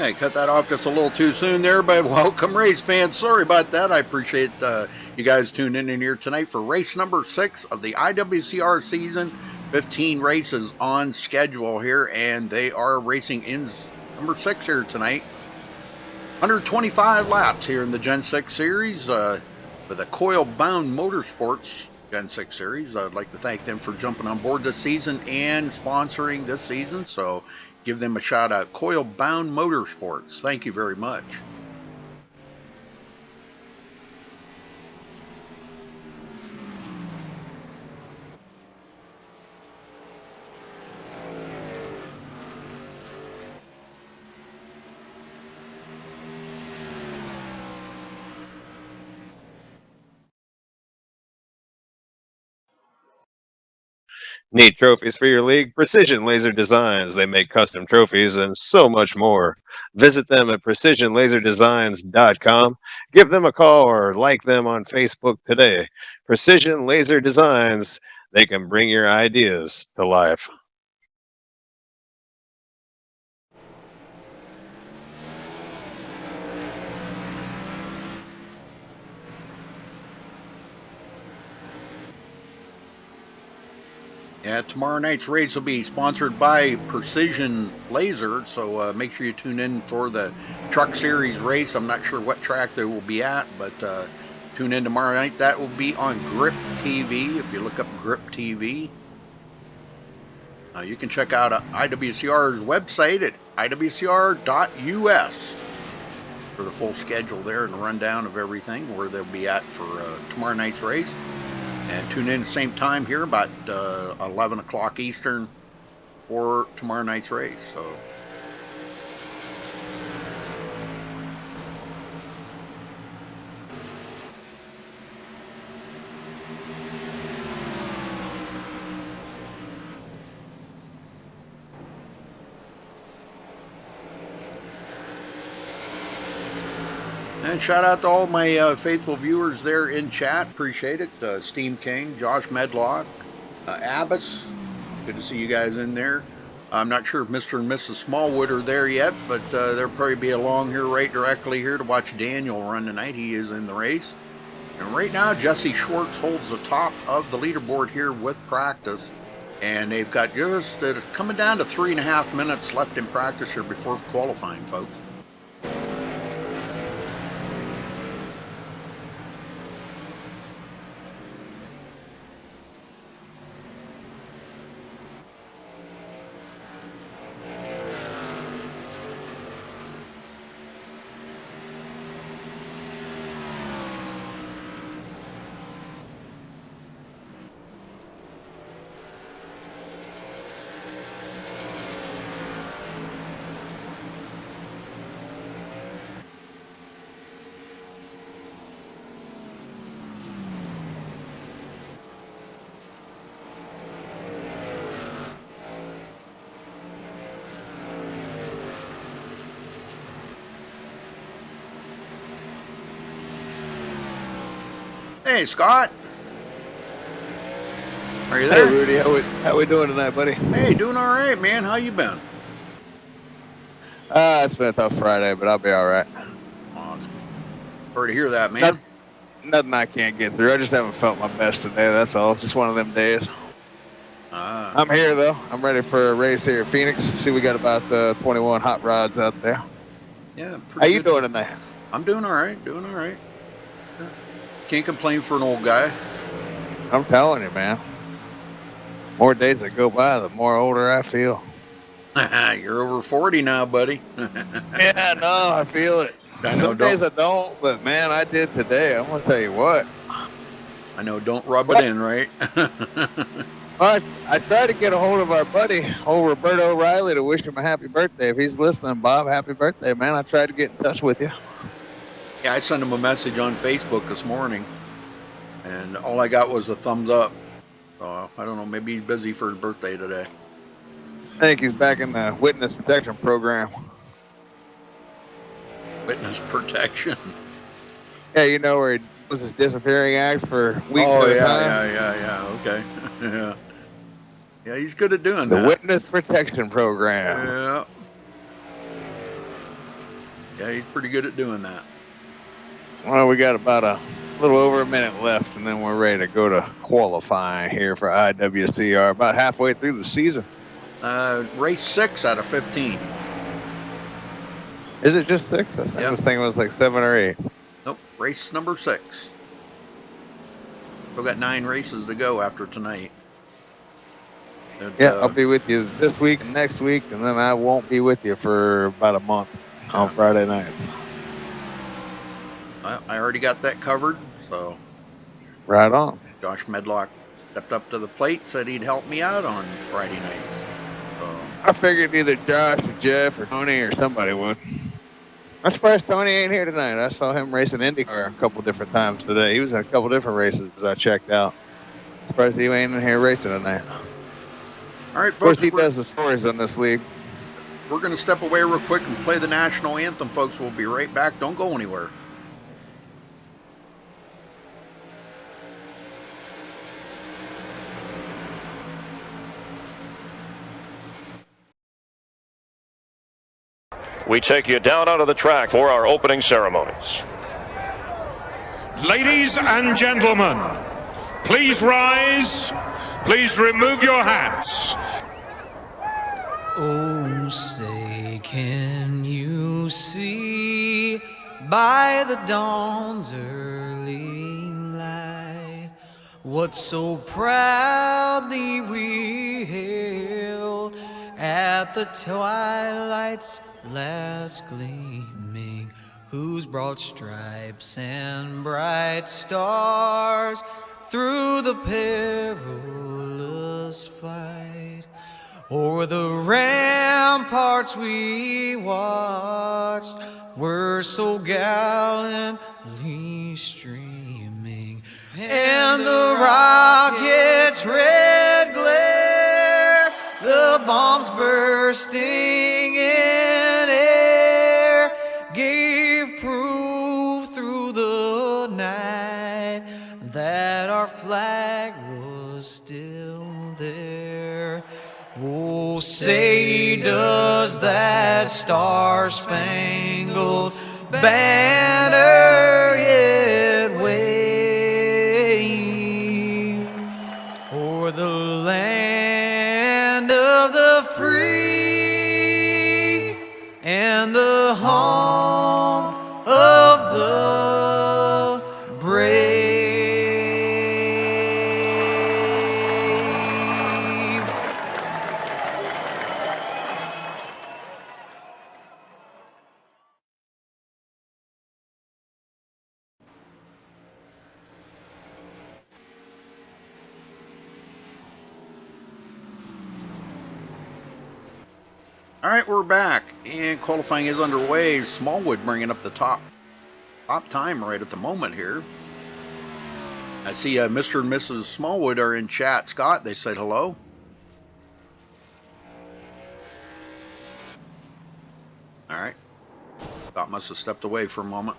Hey, cut that off just a little too soon there, but welcome, race fans. Sorry about that. I appreciate you guys tuning in here tonight for race number 6 of the IWCR season. 15 races on schedule here, and they are racing in number 6 here tonight. 125 laps here in the Gen 6 series with the Coil Bound Motorsports Gen 6 series. I'd like to thank them for jumping on board this season and sponsoring this season. So give them a shout out. Coil Bound Motorsports. Thank you very much. Need trophies for your league? Precision Laser Designs. They make custom trophies and so much more. Visit them at precisionlaserdesigns.com. Give them a call or like them on Facebook today. Precision Laser Designs. They can bring your ideas to life. Yeah, tomorrow night's race will be sponsored by Precision Laser, so make sure you tune in for the Truck Series race. I'm not sure what track they will be at, but tune in tomorrow night. That will be on Grip TV. If you look up Grip TV, you can check out IWCR's website at iwcr.us for the full schedule there and a rundown of everything, where they'll be at for tomorrow night's race. And tune in at the same time here, about 11 o'clock Eastern, for tomorrow night's race. So, and shout out to all my faithful viewers there in chat. Appreciate it. Steam King, Josh Medlock, Abbas. Good to see you guys in there. I'm not sure if Mr. and Mrs. Smallwood are there yet, but they'll probably be along here right directly here to watch Daniel run tonight. He is in the race. And right now, Jesse Schwartz holds the top of the leaderboard here with practice. And they've got just coming down to 3.5 minutes left in practice here before qualifying, folks. Hey, Scott. Are you there? Hey, Rudy. How we doing tonight, buddy? Hey, doing all right, man. How you been? It's been a tough Friday, but I'll be all right. Awesome. Sorry to hear that, man. Nothing I can't get through. I just haven't felt my best today. That's all. Just one of them days. I'm here, though. I'm ready for a race here at Phoenix. See, we got about 21 hot rods out there. Yeah. How you doing tonight? I'm doing all right. Doing all right. Can't complain for an old guy. I'm telling you, man. More days that go by, the more older I feel. You're over 40 now, buddy. Yeah, no, I feel it. Some days I don't, but man, I did today. I'm gonna tell you what. I know, don't rub it in, right? I tried to get a hold of our buddy, old Roberto O'Reilly, to wish him a happy birthday. If he's listening, Bob, happy birthday, man. I tried to get in touch with you. Yeah, I sent him a message on Facebook this morning, and all I got was a thumbs up. So I don't know, maybe he's busy for his birthday today. I think he's back in the witness protection program. Witness protection? Yeah, you know, where he does his disappearing acts for weeks at a time. Yeah, okay. Yeah. Yeah, he's good at doing the that. Witness Protection Program. Yeah. Yeah, he's pretty good at doing that. Well, we got about a little over a minute left, and then we're ready to go to qualifying here for IWCR. About halfway through the season. Race 6 out of 15. Is it just 6? I was thinking it was like 7 or 8. Nope, race number 6. We've got 9 races to go after tonight. Yeah, I'll be with you this week and next week, and then I won't be with you for about a month on Friday nights. I already got that covered, so. Right on. Josh Medlock stepped up to the plate, said he'd help me out on Friday nights. So. I figured either Josh or Jeff or Tony or somebody would. I'm surprised Tony ain't here tonight. I saw him racing IndyCar a couple different times today. He was in a couple different races I checked out. Surprised he ain't in here racing tonight. All right, folks. Of course, he does the stories on this league. We're going to step away real quick and play the national anthem, folks. We'll be right back. Don't go anywhere. We take you down onto the track for our opening ceremonies. Ladies and gentlemen, please rise. Please remove your hats. Oh, say, can you see by the dawn's early light what so proudly we hailed at the twilight's last gleaming, whose broad stripes and bright stars through the perilous flight o'er the ramparts we watched were so gallantly streaming, and the rocket's red glare, the bombs bursting in air, gave proof through the night that our flag was still there. Oh, say does that star-spangled banner yet wave o'er the land of the free and the home of the brave. All right, we're back, and qualifying is underway. Smallwood bringing up the top time right at the moment here. I see Mr. and Mrs. Smallwood are in chat. Scott, they said hello. All right. Scott must have stepped away for a moment.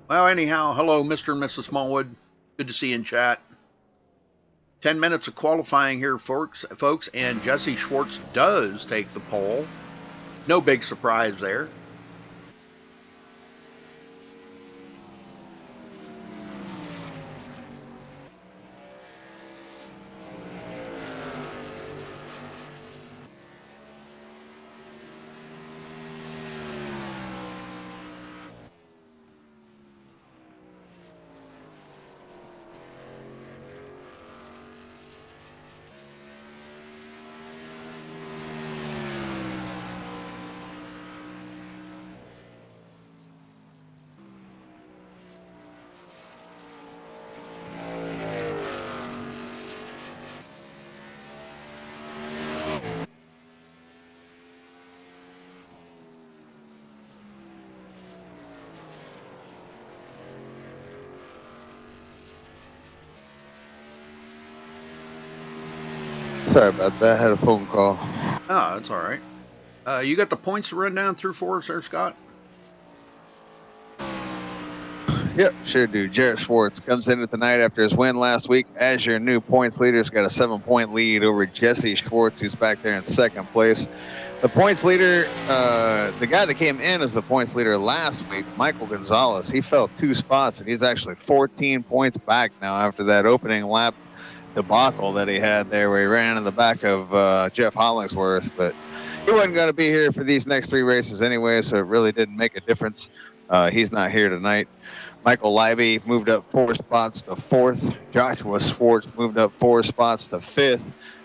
Well, anyhow, hello, Mr. and Mrs. Smallwood. Good to see you in chat. 10 minutes of qualifying here, folks, and Jesse Schwartz does take the pole. No big surprise there. Sorry about that. I had a phone call. Oh, that's all right. You got the points to run down through for us there, Scott? Yep, sure do. Jarrett Schwartz comes into tonight after his win last week as your new points leader. He's got a 7-point lead over Jesse Schwartz, who's back there in second place. The points leader, the guy that came in as the points leader last week, Michael Gonzalez, he fell 2 spots, and he's actually 14 points back now after that opening lap debacle that he had there where he ran in the back of Jeff Hollingsworth. But he wasn't going to be here for these next 3 races anyway, so it really didn't make a difference. He's not here tonight. Michael Leiby moved up 4 spots to 4th. Joshua Schwartz moved up 4 spots to 5th.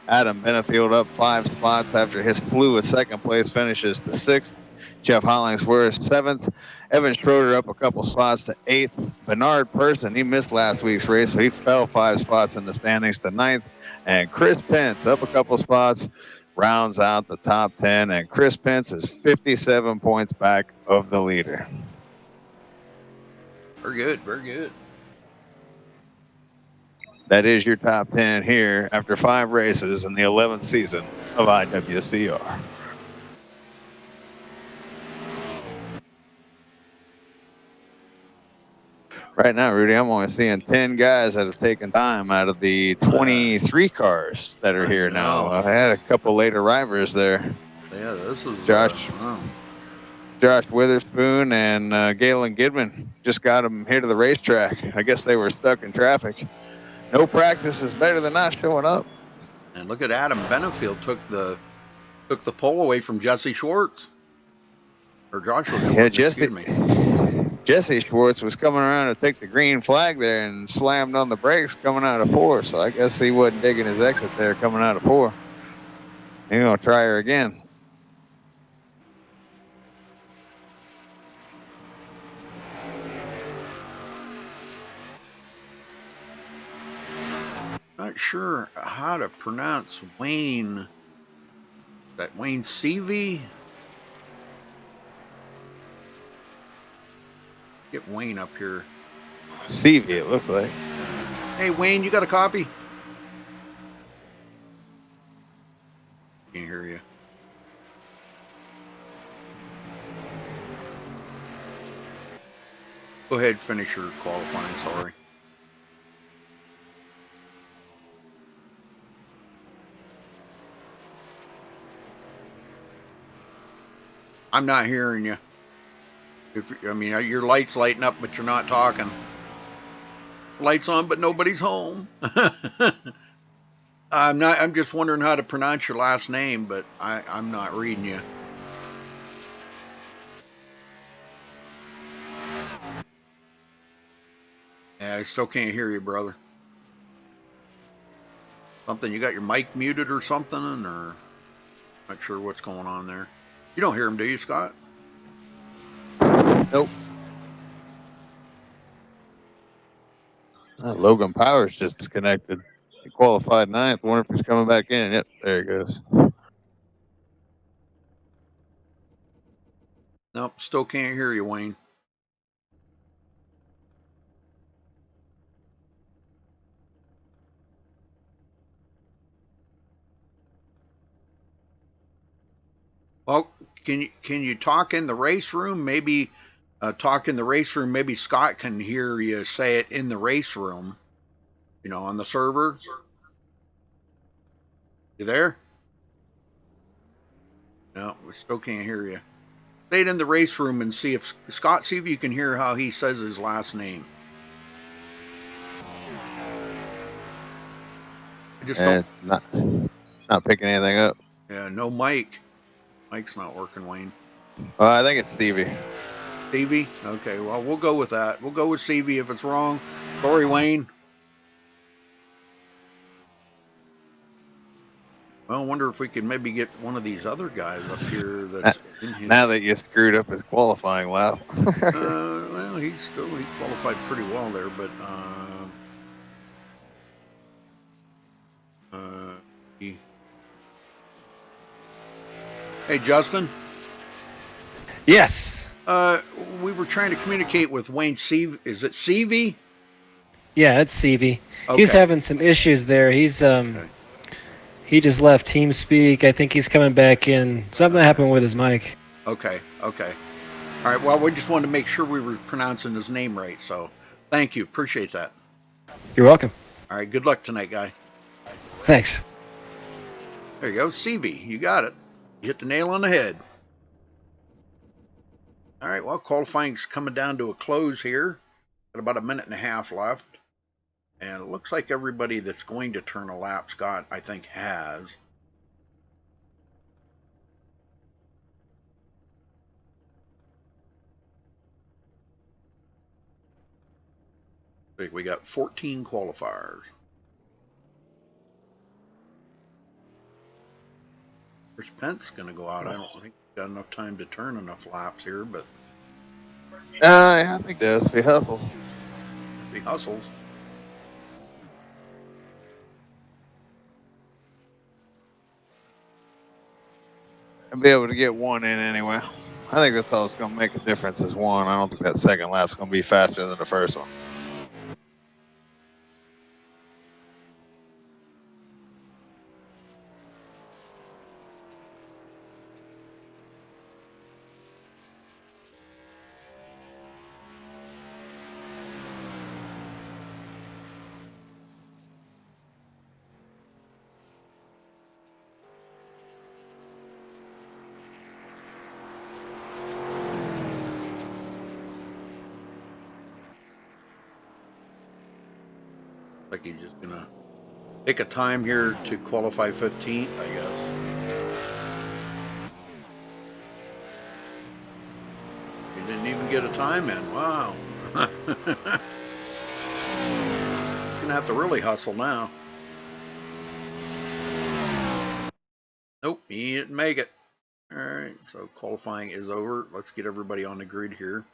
Adam Benefield up 5 spots after his flew of 2nd place finishes to 6th. Jeff Hollingsworth 7th. Evan Schroeder up a couple spots to 8th. Bernard Person, he missed last week's race, so he fell 5 spots in the standings to 9th. And Chris Pence up a couple spots, rounds out the top 10. And Chris Pence is 57 points back of the leader. Very good, very good. That is your top 10 here after 5 races in the 11th season of IWCR. Right now, Rudy, I'm only seeing 10 guys that have taken time out of the 23 cars that are here now. I had a couple late arrivers there. Yeah, this is Josh Witherspoon and Galen Gidman just got them here to the racetrack. I guess they were stuck in traffic. No practice is better than not showing up. And look at Adam Benefield took the pole away from Jesse Schwartz. Or Joshua Schwartz, excuse me. Jesse Schwartz was coming around to take the green flag there and slammed on the brakes coming out of 4. So I guess he wasn't digging his exit there coming out of 4. He's going to try her again. Not sure how to pronounce Wayne. Is that Wayne Seavey? Get Wayne up here. Seavey, it looks like. Hey, Wayne, you got a copy? Can't hear you. Go ahead, finish your qualifying, sorry. I'm not hearing you. I mean, your light's lighting up, but you're not talking. Lights on, but nobody's home. I'm just wondering how to pronounce your last name, but I'm not reading you. Yeah, I still can't hear you, brother. Something, you got your mic muted or something, or not sure what's going on there. You don't hear him, do you, Scott? Nope. Logan Powers just disconnected. He qualified 9th. Wonder if he's coming back in. Yep, there he goes. Nope, still can't hear you, Wayne. Well, can you talk in the race room? Maybe talk in the race room. Maybe Scott can hear you say it in the race room. You know, on the server. You there? No, we still can't hear you. Say it in the race room and see if Scott, see if you can hear how he says his last name. I just don't. Not picking anything up. Yeah, no mic. Mic's not working, Wayne. I think it's Stevie. Stevie? Okay, well, we'll go with that. We'll go with Stevie if it's wrong. Sorry, Wayne. Well, I wonder if we can maybe get one of these other guys up here that's in here. Now that you screwed up his qualifying lap. Well, he qualified pretty well there, but hey, Justin. Yes. We were trying to communicate with Wayne Seavey. Is it Seavey? Yeah, it's Seavey. Okay. He's having some issues there. He's Okay. He just left TeamSpeak. I think he's coming back in. Something happened with his mic. Okay. All right. Well, we just wanted to make sure we were pronouncing his name right. So, Thank you. Appreciate that. You're welcome. All right. Good luck tonight, guy. Thanks. There you go. CV. You got it. You hit the nail on the head. All right. Well, qualifying's coming down to a close here. Got about a minute and a half left. And it looks like everybody that's going to turn a lap, Scott, I think has. We got 14 qualifiers. Chris Pence going to go out. I don't think he's got enough time to turn enough laps here, but I think that's if he hustles. if he hustles. I'll be able to get one in anyway. I think that's all it's going to make a difference is one. I don't think that second lap's going to be faster than the first one. Like he's just going to pick a time here to qualify 15th, I guess. He didn't even get a time in. Wow. He's going to have to really hustle now. Nope, he didn't make it. All right, so qualifying is over. Let's get everybody on the grid here.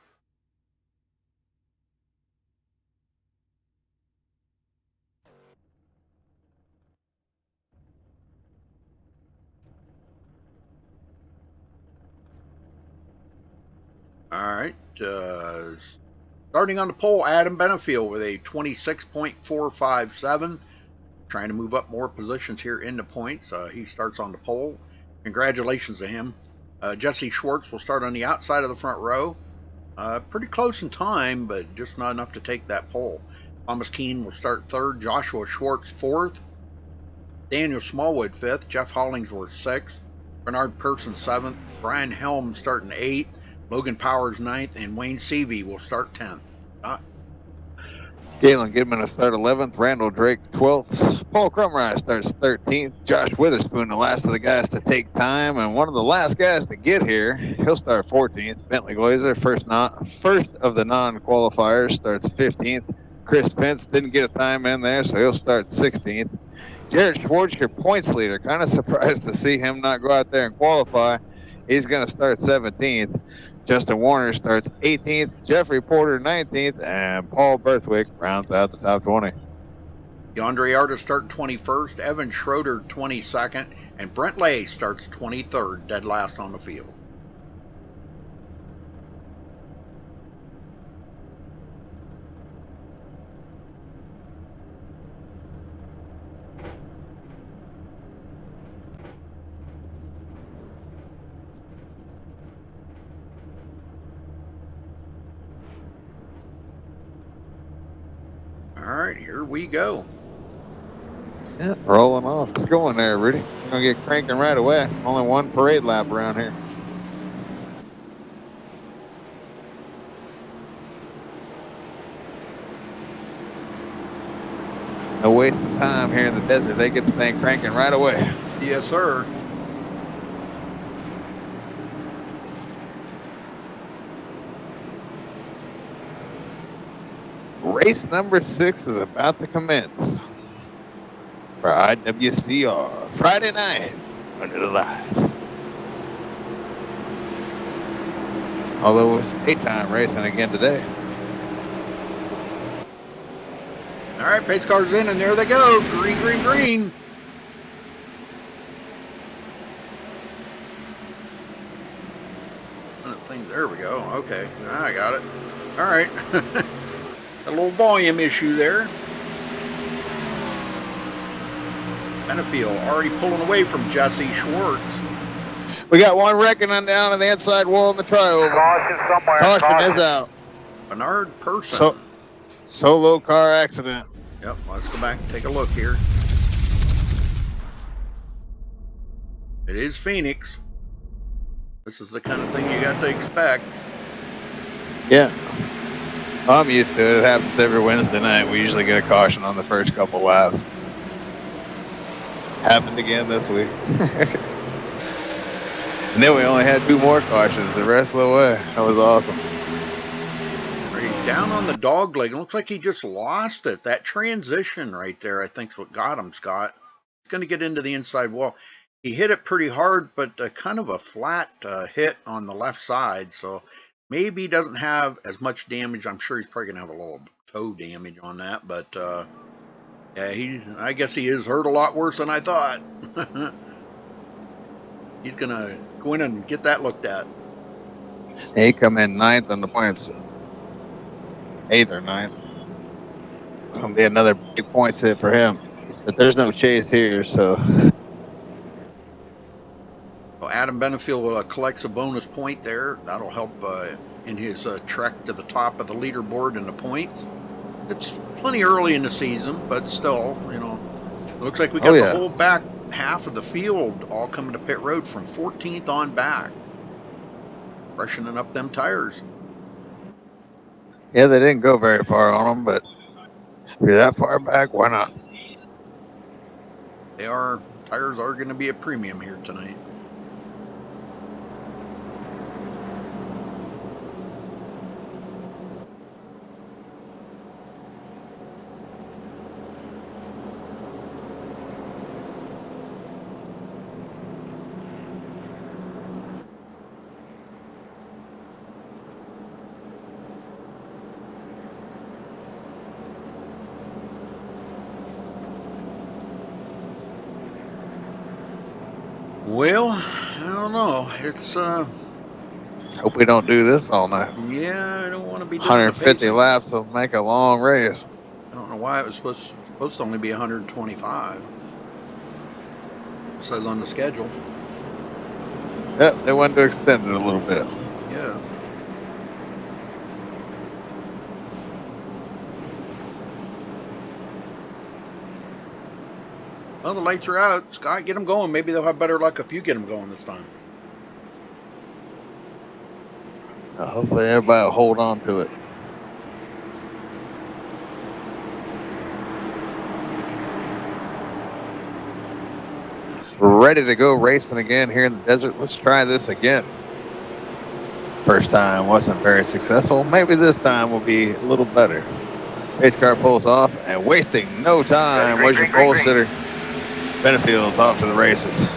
All right, starting on the pole, Adam Benefield with a 26.457. Trying to move up more positions here in the points. He starts on the pole. Congratulations to him. Jesse Schwartz will start on the outside of the front row. Pretty close in time, but just not enough to take that pole. Thomas Keene will start third. Joshua Schwartz fourth. Daniel Smallwood fifth. Jeff Hollingsworth sixth. Bernard Person seventh. Brian Helm starting eighth. Logan Powers ninth. And Wayne Seavey will start 10th. Galen Goodman will start 11th. Randall Drake 12th. Paul Crumrise starts 13th. Josh Witherspoon, the last of the guys to take time, and one of the last guys to get here. He'll start 14th. Bentley Glazer, first of the non-qualifiers, starts 15th. Chris Pence didn't get a time in there, so he'll start 16th. Jared Schwartz, your points leader. Kind of surprised to see him not go out there and qualify. He's going to start 17th. Justin Warner starts 18th, Jeffrey Porter 19th, and Paul Berthwick rounds out the top 20. DeAndre Artis starting 21st, Evan Schroeder 22nd, and Brent Lay starts 23rd, dead last on the field. All right, here we go. Yeah, rolling off. It's going there, Rudy. We're going to get cranking right away. Only one parade lap around here. No waste of time here in the desert. They get this thing cranking right away. Yes, sir. Race number 6 is about to commence for IWCR Friday night under the lights. Although it's daytime racing again today. All right, pace cars in, and there they go. Green, green, green. There we go. Okay, I got it. All right. A little volume issue there. Benefield already pulling away from Jesse Schwartz. We got one wrecking on down on the inside wall in the trioval. Caution somewhere. Caution is out. Bernard Person. Solo car accident. Yep, let's go back and take a look here. It is Phoenix. This is the kind of thing you got to expect. Yeah. I'm used to it. It happens every Wednesday night. We usually get a caution on the first couple laps. Happened again this week. And then we only had 2 more cautions the rest of the way. That was awesome. He's down on the dog leg. It looks like he just lost it. That transition right there, I think, is what got him, Scott. He's going to get into the inside wall. He hit it pretty hard, but kind of a flat hit on the left side. So maybe he doesn't have as much damage. I'm sure he's probably going to have a little toe damage on that. But yeah, I guess he is hurt a lot worse than I thought. He's going to go in and get that looked at. He come in 9th on the points. 8th or 9th. It's going to be another big points hit for him. But there's no chase here, so. Well, Adam Benefield collects a bonus point there. That'll help in his trek to the top of the leaderboard in the points. It's plenty early in the season, but still, you know, it looks like we got the whole back half of the field all coming to pit road from 14th on back. Freshening up them tires. Yeah, they didn't go very far on them, but if you're that far back, why not? Tires are going to be a premium here tonight. Well, I don't know. It's hope we don't do this all night. Yeah, I don't want to be doing 150 laps will make a long race. I don't know why it was supposed to only be 125. It says on the schedule. Yep, they wanted to extend it a little bit. Yeah. Well, the lights are out. Scott, get them going. Maybe they'll have better luck if you get them going this time. Hopefully everybody will hold on to it. We're ready to go racing again here in the desert. Let's try this again. First time wasn't very successful. Maybe this time will be a little better. Race car pulls off and wasting no time. Where's your pole sitter? Benefield's off to the races.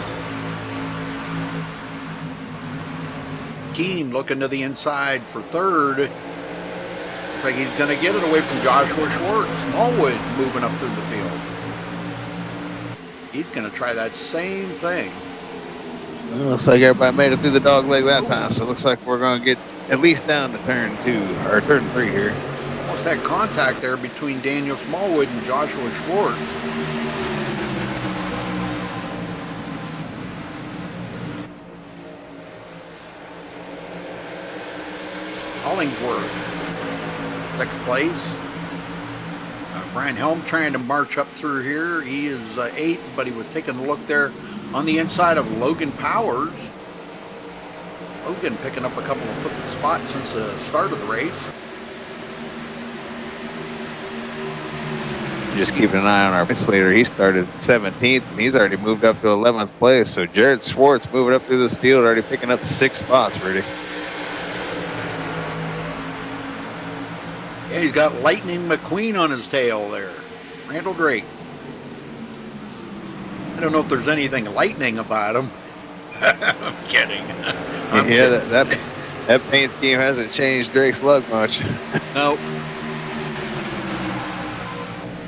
Keene looking to the inside for third. Looks like he's going to get it away from Joshua Schwartz. Smallwood moving up through the field. He's going to try that same thing. Well, looks like everybody made it through the dog leg that time, so it looks like we're going to get at least down to turn 2 or turn 3 here. Almost had contact there between Daniel Smallwood and Joshua Schwartz. Hollingsworth, 6th place. Brian Helm trying to march up through here. He is 8th, but he was taking a look there on the inside of Logan Powers. Logan picking up a couple of spots since the start of the race. Just keeping an eye on our race leader. He started 17th, and he's already moved up to 11th place. So Jared Schwartz moving up through this field, already picking up 6 spots, Rudy. Yeah, he's got Lightning McQueen on his tail there. Randall Drake. I don't know if there's anything lightning about him. I'm kidding. That paint scheme hasn't changed Drake's luck much. Nope.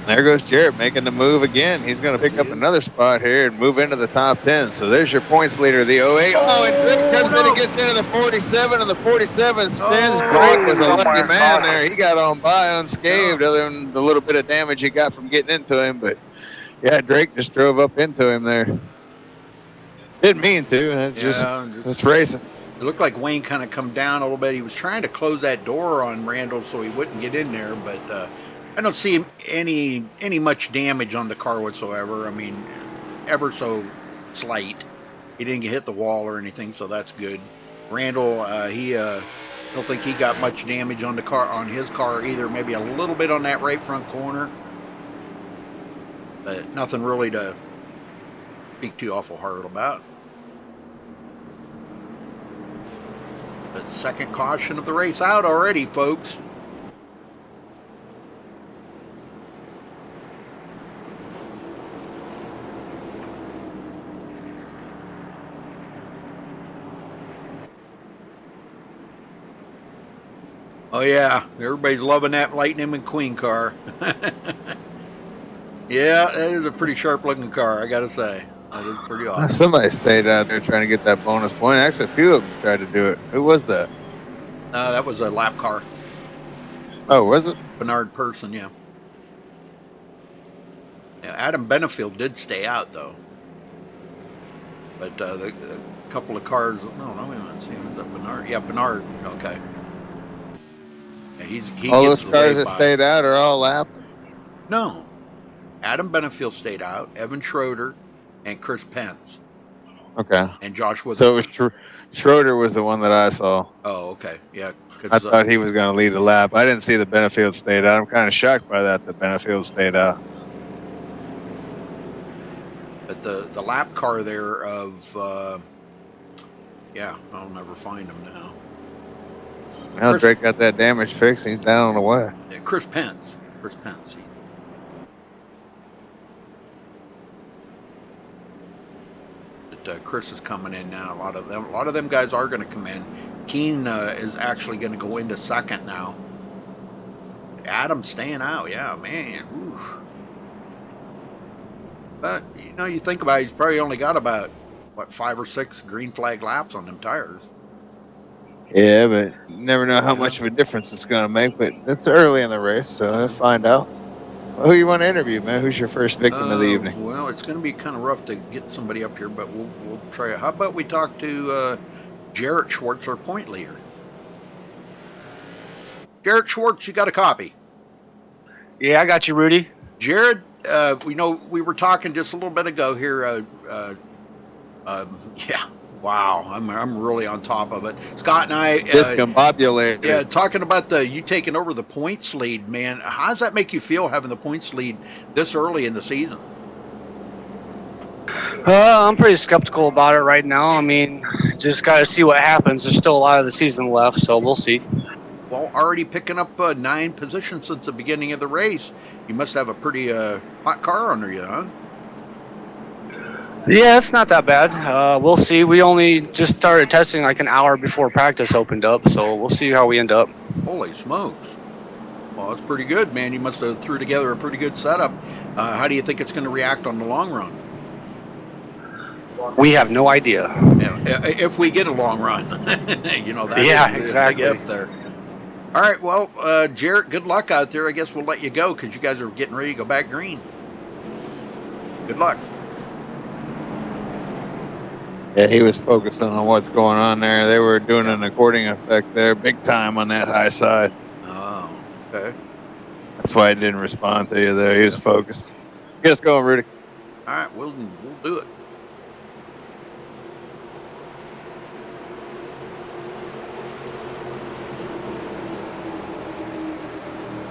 There goes Jarrett making the move again. He's going to pick up another spot here and move into the top 10. So there's your points leader, the 08. Oh, and Drake comes in and gets into the 47, and the 47 spins. Drake was a lucky man there. He got on by unscathed, other than the little bit of damage he got from getting into him. But, yeah, Drake just drove up into him there. Didn't mean to. It's racing. It looked like Wayne kind of come down a little bit. He was trying to close that door on Randall so he wouldn't get in there, but I don't see any much damage on the car whatsoever. I mean, ever so slight. He didn't hit the wall or anything, so that's good. Randall, he don't think he got much damage on his car either. Maybe a little bit on that right front corner, but nothing really to speak too awful hard about. But second caution of the race out already, folks. Oh yeah, everybody's loving that Lightning McQueen car. Yeah, that is a pretty sharp looking car, I gotta say. That is pretty awesome. Somebody stayed out there trying to get that bonus point. Actually, a few of them tried to do it. Who was that? That was a lap car. Oh, was it? Bernard Person, yeah. Yeah, Adam Benefield did stay out though. But the couple of cars, no, wait a minute, see, was that Bernard? Yeah, Bernard, okay. Yeah, he All gets those the cars wave that by. stayed out are all lapped? No. Adam Benefield stayed out, Evan Schroeder, and Chris Pence. Okay. And Josh Witherspoon. So it was Schroeder was the one that I saw. Oh, okay, yeah. I thought he was going to lead the lap. I didn't see the Benefield stayed out. I'm kind of shocked by that. The Benefield stayed out. But the lap car there of, yeah, I'll never find him now. Now Drake got that damage fixed. He's down on the way. Chris Pence. But Chris is coming in now. A lot of them guys are going to come in. Keen is actually going to go into second now. Adam's staying out. Yeah, man. Oof. But you think about it, he's probably only got about 5 or 6 green flag laps on them tires. Yeah, but you never know how much of a difference it's going to make. But it's early in the race, so we'll find out. Well, who you want to interview, man? Who's your first victim of the evening? Well, it's going to be kind of rough to get somebody up here, but we'll try it. How about we talk to Jarrett Schwartz, our point leader? Jarrett Schwartz, you got a copy? Yeah, I got you, Rudy. Jared, we were talking just a little bit ago here. Yeah, wow, I'm really on top of it. Scott and I discombobulated. Yeah, talking about you taking over the points lead, man. How does that make you feel having the points lead this early in the season? I'm pretty skeptical about it right now. I mean, just got to see what happens. There's still a lot of the season left, so we'll see. Well, already picking up 9 positions since the beginning of the race. You must have a pretty hot car under you, huh? Yeah, it's not that bad. We'll see. We only just started testing like an hour before practice opened up, so we'll see how we end up. Holy smokes. Well, it's pretty good, man. You must have threw together a pretty good setup. How do you think it's going to react on the long run? We have no idea. Yeah, if we get a long run. Yeah, exactly. Big if there. All right, well, Jarrett, good luck out there. I guess we'll let you go because you guys are getting ready to go back green. Good luck. Yeah, he was focusing on what's going on there. They were doing an according effect there, big time on that high side. Oh, okay. That's why he didn't respond to you there. He was focused. Get us going, Rudy. All right, we'll do it.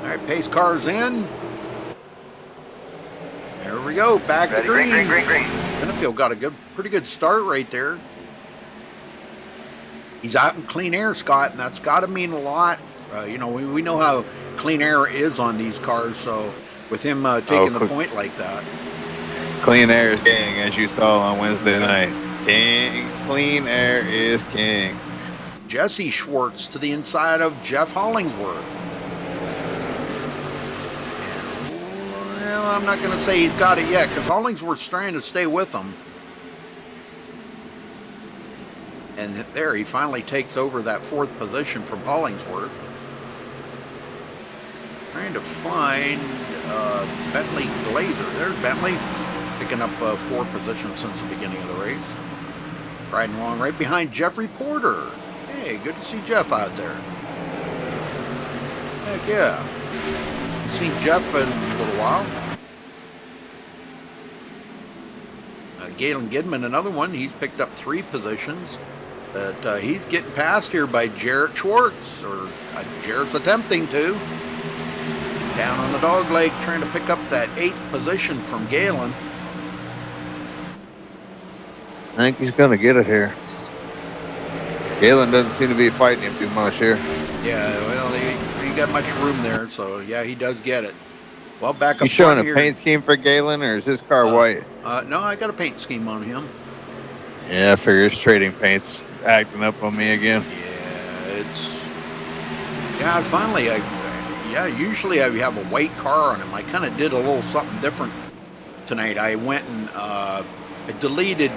All right, pace car's in. There we go, back to green. Green. Benefield got a pretty good start right there. He's out in clean air, Scott, and that's got to mean a lot. We know how clean air is on these cars, so with him taking the point like that. Clean air is king, as you saw on Wednesday night. Clean air is king. Jesse Schwartz to the inside of Jeff Hollingsworth. Well, I'm not going to say he's got it yet because Hollingsworth's trying to stay with him. And there, he finally takes over that 4th position from Hollingsworth. Trying to find Bentley Glazer. There's Bentley, picking up 4 positions since the beginning of the race. Riding along right behind Jeffrey Porter. Hey, good to see Jeff out there. Heck yeah. Haven't seen Jeff in a little while. Galen Gidman, another one. He's picked up 3 positions. But he's getting passed here by Jarrett Schwartz, or Jarrett's attempting to. Down on the dog leg, trying to pick up that 8th position from Galen. I think he's going to get it here. Galen doesn't seem to be fighting him too much here. Yeah, well, he got much room there, so yeah, he does get it. Well, back up. You showing front a here. paint scheme for Galen, or is his car white? No, I got a paint scheme on him. Yeah, I figure his trading paint's acting up on me again. Yeah, finally, usually I have a white car on him. I kind of did a little something different tonight. I went and I deleted.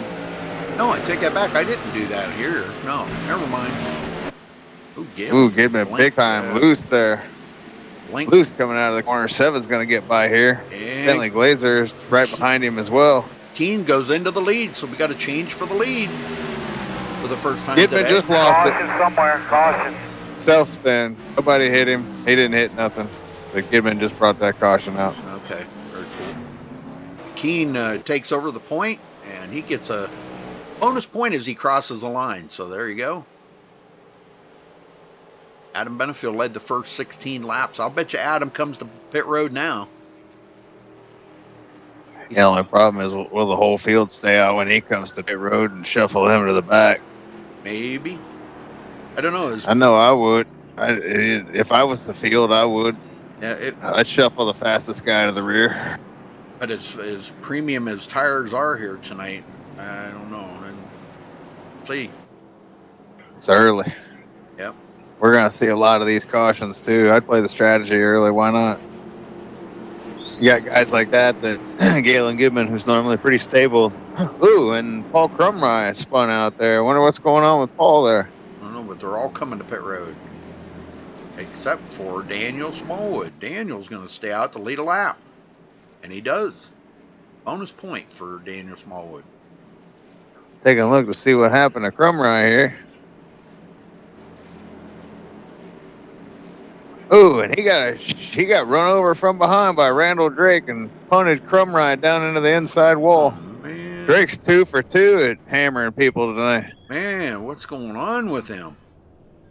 No, I take that back. I didn't do that here. No, never mind. Ooh, give him a big time loose there. Loose coming out of the corner. 7's going to get by here. Bentley Glazer's right behind him as well. Keen goes into the lead, so we got to change for the lead for the first time Gidman today. just lost it. Somewhere, caution. Self spin. Nobody hit him. He didn't hit nothing. But Gidman just brought that caution out. Okay, very cool. Keen takes over the point, and he gets a bonus point as he crosses the line. So there you go. Adam Benefield led the first 16 laps. I'll bet you Adam comes to pit road now. The only problem is, will the whole field stay out when he comes to pit road and shuffle him to the back? Maybe. I don't know. I know I would. If I was the field, I would. Yeah, I'd shuffle the fastest guy to the rear. But as premium as tires are here tonight, I don't know. And see. It's early. Yep. We're going to see a lot of these cautions, too. I'd play the strategy early. Why not? You got guys like that Galen Gidman, who's normally pretty stable. Ooh, and Paul Crumry spun out there. I wonder what's going on with Paul there. I don't know, but they're all coming to pit road. Except for Daniel Smallwood. Daniel's going to stay out to lead a lap. And he does. Bonus point for Daniel Smallwood. Taking a look to see what happened to Crumry here. Ooh, and he got run over from behind by Randall Drake and punted Crumry down into the inside wall. Oh, man. Drake's 2 for 2 at hammering people tonight. Man, what's going on with him?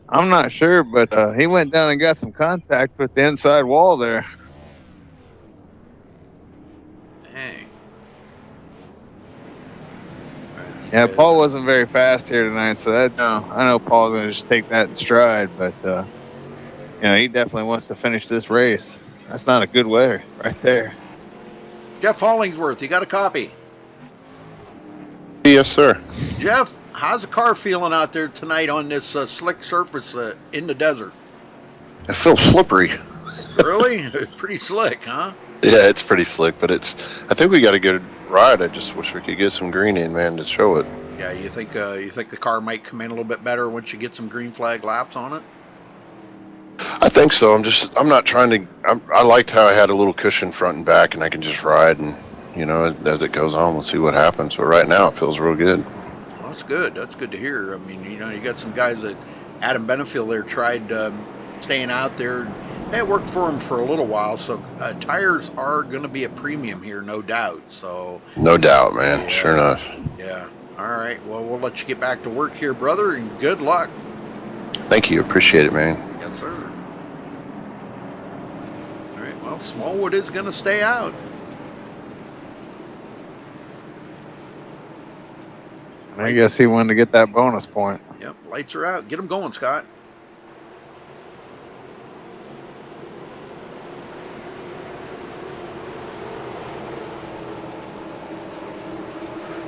I'm not sure, but he went down and got some contact with the inside wall there. Dang. Yeah, Paul wasn't very fast here tonight, so I know Paul's going to just take that in stride, but he definitely wants to finish this race. That's not a good way right there. Jeff Hollingsworth, you got a copy? Yes, sir. Jeff, how's the car feeling out there tonight on this slick surface in the desert? It feels slippery. Really? Pretty slick, huh? Yeah, it's pretty slick, but I think we got a good ride. I just wish we could get some green in, man, to show it. Yeah, you think the car might come in a little bit better once you get some green flag laps on it? I think so. I'm not trying to. I liked how I had a little cushion front and back, and I can just ride, and as it goes on, we'll see what happens. But right now, it feels real good. Well, that's good. That's good to hear. I mean, you got some guys that Adam Benefield there tried staying out there. It worked for him for a little while. So tires are going to be a premium here, no doubt. So no doubt, man. Yeah, sure enough. Yeah. All right. Well, we'll let you get back to work here, brother, and good luck. Thank you. Appreciate it, man. Yes, sir. All right. Well, Smallwood is going to stay out. I guess he wanted to get that bonus point. Yep. Lights are out. Get them going, Scott.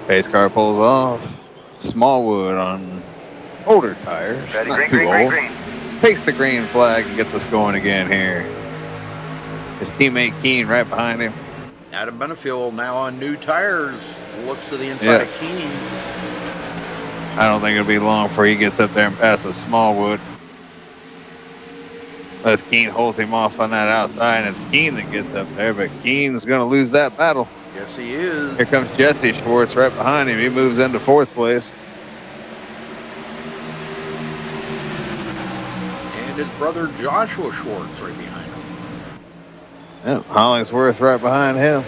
Pace car pulls off. Smallwood on older tires. Ready, not green, too green, old. green, green. Takes the green flag and gets us going again here. His teammate Keen right behind him. Adam Benefield now on new tires. Looks to the inside of Keen. I don't think it'll be long before he gets up there and passes Smallwood. Unless Keen holds him off on that outside, and it's Keen that gets up there, but Keen's going to lose that battle. Yes, he is. Here comes Jesse Schwartz right behind him. He moves into 4th place. And his brother Joshua Schwartz right behind him. Yeah, Hollingsworth right behind him.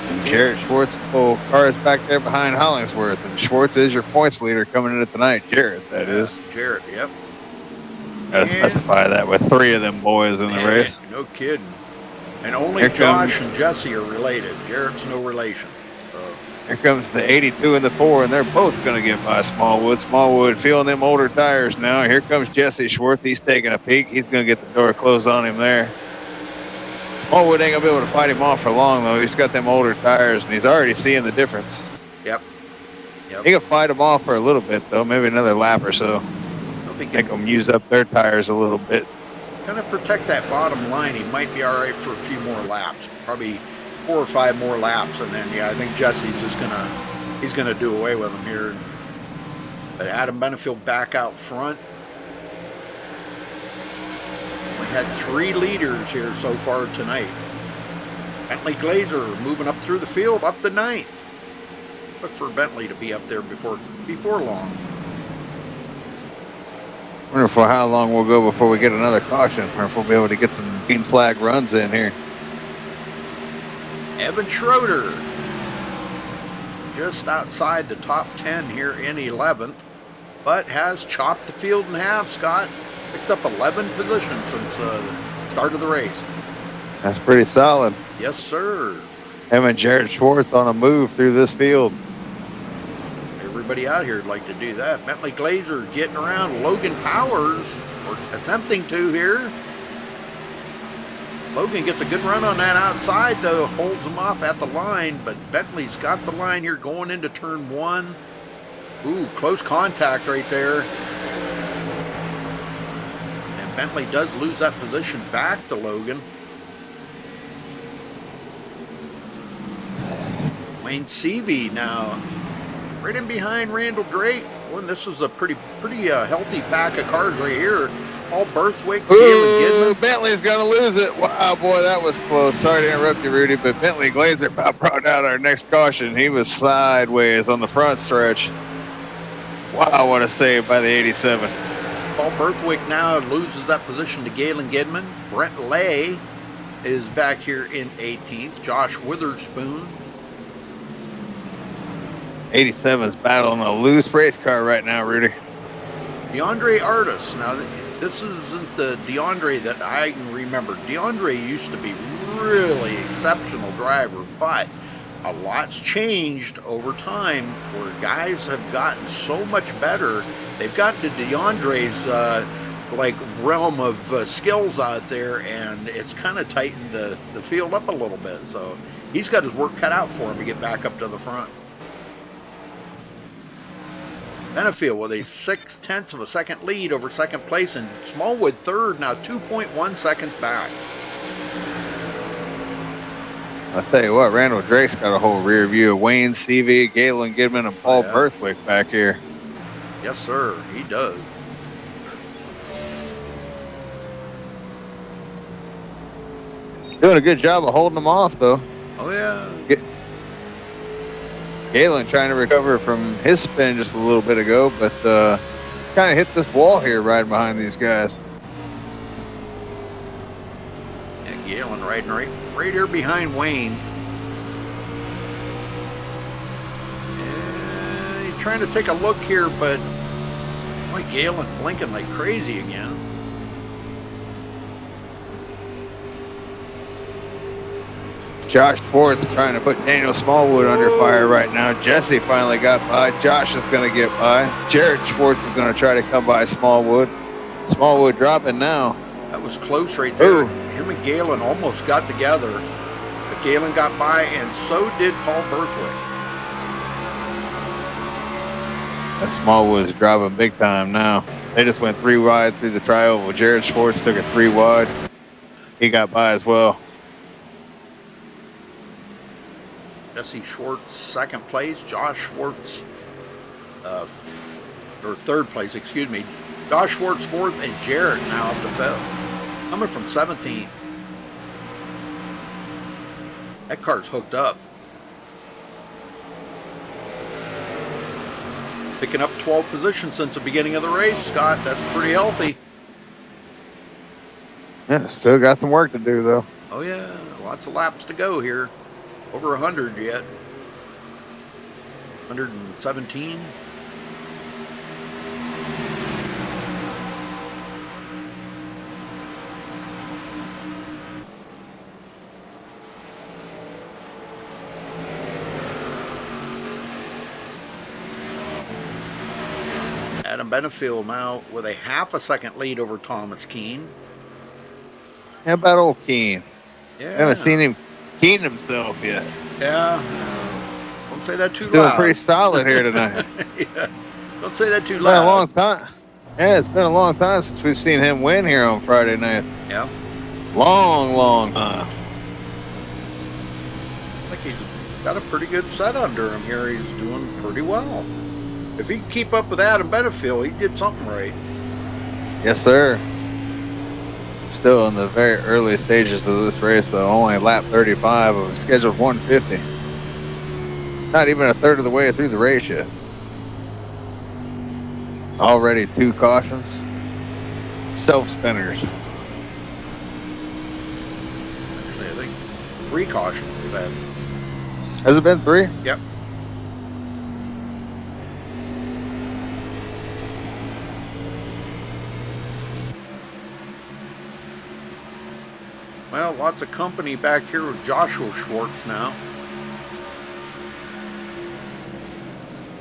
And Jared Schwartz, cars back there behind Hollingsworth. And Schwartz is your points leader coming into tonight. Jared, that is. Jarrett, yep. Gotta specify that with 3 of them boys in the race. No kidding. And only Here Josh comes- and Jesse are related. Jarrett's no relation. Here comes the 82 and the 4, and they're both going to get by Smallwood. Smallwood feeling them older tires now. Here comes Jesse Schwartz. He's taking a peek. He's going to get the door closed on him there. Smallwood ain't going to be able to fight him off for long, though. He's got them older tires, and he's already seeing the difference. Yep. He can fight him off for a little bit, though. Maybe another lap or so. Make them use up their tires a little bit. Kind of protect that bottom line. He might be all right for a few more laps. Probably 4 or 5 more laps, and then I think Jesse's just he's gonna do away with him here. But Adam Benefield back out front. We had 3 leaders here so far tonight. Bentley Glazer moving up through the field, up to 9th. Look for Bentley to be up there before long. Wonder for how long we'll go before we get another caution, or if we'll be able to get some green flag runs in here. Evan Schroeder, just outside the top 10 here in 11th, but has chopped the field in half, Scott. Picked up 11 positions since the start of the race. That's pretty solid. Yes, sir. Him and Jared Schwartz on a move through this field. Everybody out here would like to do that. Bentley Glazer getting around Logan Powers, or attempting to here. Logan gets a good run on that outside, though, holds him off at the line, but Bentley's got the line here going into turn 1. Ooh, close contact right there. And Bentley does lose that position back to Logan. Wayne Seavey now right in behind Randall Drake. Well, this is a pretty healthy pack of cars right here. Paul Berthwick, Galen Gidman. Bentley's going to lose it. Wow, boy, that was close. Sorry to interrupt you, Rudy, but Bentley Glazer about brought out our next caution. He was sideways on the front stretch. Wow, what a save by the 87. Paul Berthwick now loses that position to Galen Gidman. Brent Lay is back here in 18th. Josh Witherspoon. 87's battling a loose race car right now, Rudy. DeAndre Artis. Now, this isn't the DeAndre that I can remember. DeAndre used to be really exceptional driver, but a lot's changed over time where guys have gotten so much better. They've gotten to DeAndre's realm of skills out there, and it's kind of tightened the field up a little bit. So he's got his work cut out for him to get back up to the front. Benefield with a 0.6 of a second lead over second place, and Smallwood third, now 2.1 seconds back. I'll tell you what, Randall Drake's got a whole rear view of Wayne Seavey, Galen Gidman, and Paul Berthwick back here. Yes, sir, he does. Doing a good job of holding them off, though. Oh, yeah. Galen trying to recover from his spin just a little bit ago, but kind of hit this wall here riding behind these guys. And Galen riding right here behind Wayne. And he's trying to take a look here, but boy, Galen blinking like crazy again. Josh Schwartz trying to put Daniel Smallwood under fire right now. Jesse finally got by. Josh is going to get by. Jared Schwartz is going to try to come by Smallwood. Smallwood dropping now. That was close right there. Him and Galen almost got together. But Galen got by, and so did Paul Berthwick. And Smallwood's driving big time now. They just went 3 wide through the trioval. Jared Schwartz took it 3 wide. He got by as well. Jesse Schwartz, second place. Josh Schwartz, or third place, excuse me. Josh Schwartz, fourth, and Jarrett now up to fifth. Coming from 17th. That car's hooked up. Picking up 12 positions since the beginning of the race, Scott. That's pretty healthy. Yeah, still got some work to do, though. Oh yeah, lots of laps to go here. Over 100 yet. 117. Adam Benefield now with a half a second lead over Thomas Keene. How about old Keene? Yeah. I haven't seen him keen himself yet. Yeah. Don't say that too He's doing loud. pretty solid here tonight. Yeah. Don't say that too It's loud. been a long time. Yeah, it's been a long time since we've seen him win here on Friday nights. Yeah. Long time. I think he's got a pretty good set under him here. He's doing pretty well. If he can keep up with Adam Benefield, he did something right. Yes, sir. Still in the very early stages of this race, though. Only lap 35 of scheduled 150. Not even a third of the way through the race yet. Already 2 cautions. Self-spinners. Actually, I think 3 cautions we've had. Has it been 3? Yep. Well, lots of company back here with Joshua Schwartz now.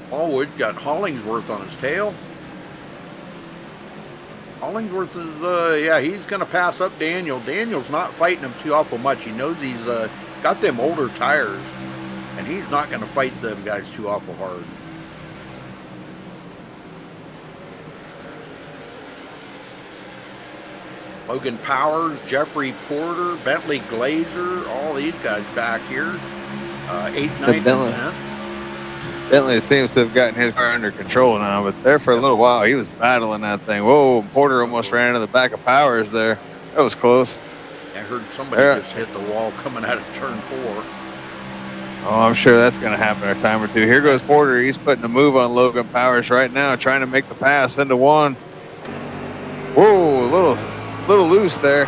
Allwood got Hollingsworth on his tail. Hollingsworth is, yeah, he's going to pass up Daniel. Daniel's not fighting him too awful much. He knows he's got them older tires, and he's not going to fight them guys too awful hard. Logan Powers, Jeffrey Porter, Bentley Glazer, all these guys back here. 8th, 9th, and 10th. Bentley seems to have gotten his car under control now, but there for a little while, he was battling that thing. Whoa, Porter almost ran into the back of Powers there. That was close. I heard somebody just hit the wall coming out of turn 4. Oh, I'm sure that's going to happen a time or two. Here goes Porter. He's putting a move on Logan Powers right now, trying to make the pass into 1. Whoa, a little loose there.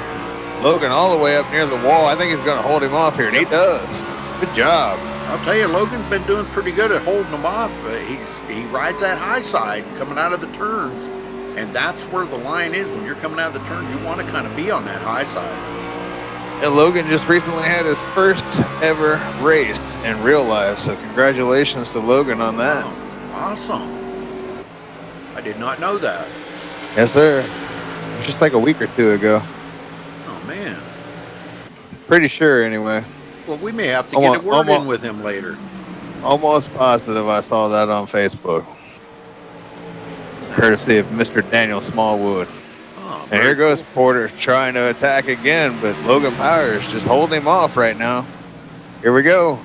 Logan all the way up near the wall. I think he's going to hold him off here, and he does. Good job. I'll tell you, Logan's been doing pretty good at holding them off. He rides that high side coming out of the turns, and that's where the line is. When you're coming out of the turns, you want to kind of be on that high side. And Logan just recently had his first ever race in real life, so congratulations to Logan on that. Oh, awesome. I did not know that. Yes, sir. It was just like a week or 2 ago. Oh, man. Pretty sure, anyway. Well, we may have to get a word in with him later. Almost positive I saw that on Facebook. Courtesy of Mr. Daniel Smallwood. Oh, and here goes Porter trying to attack again, but Logan Powers just holding him off right now. Here we go.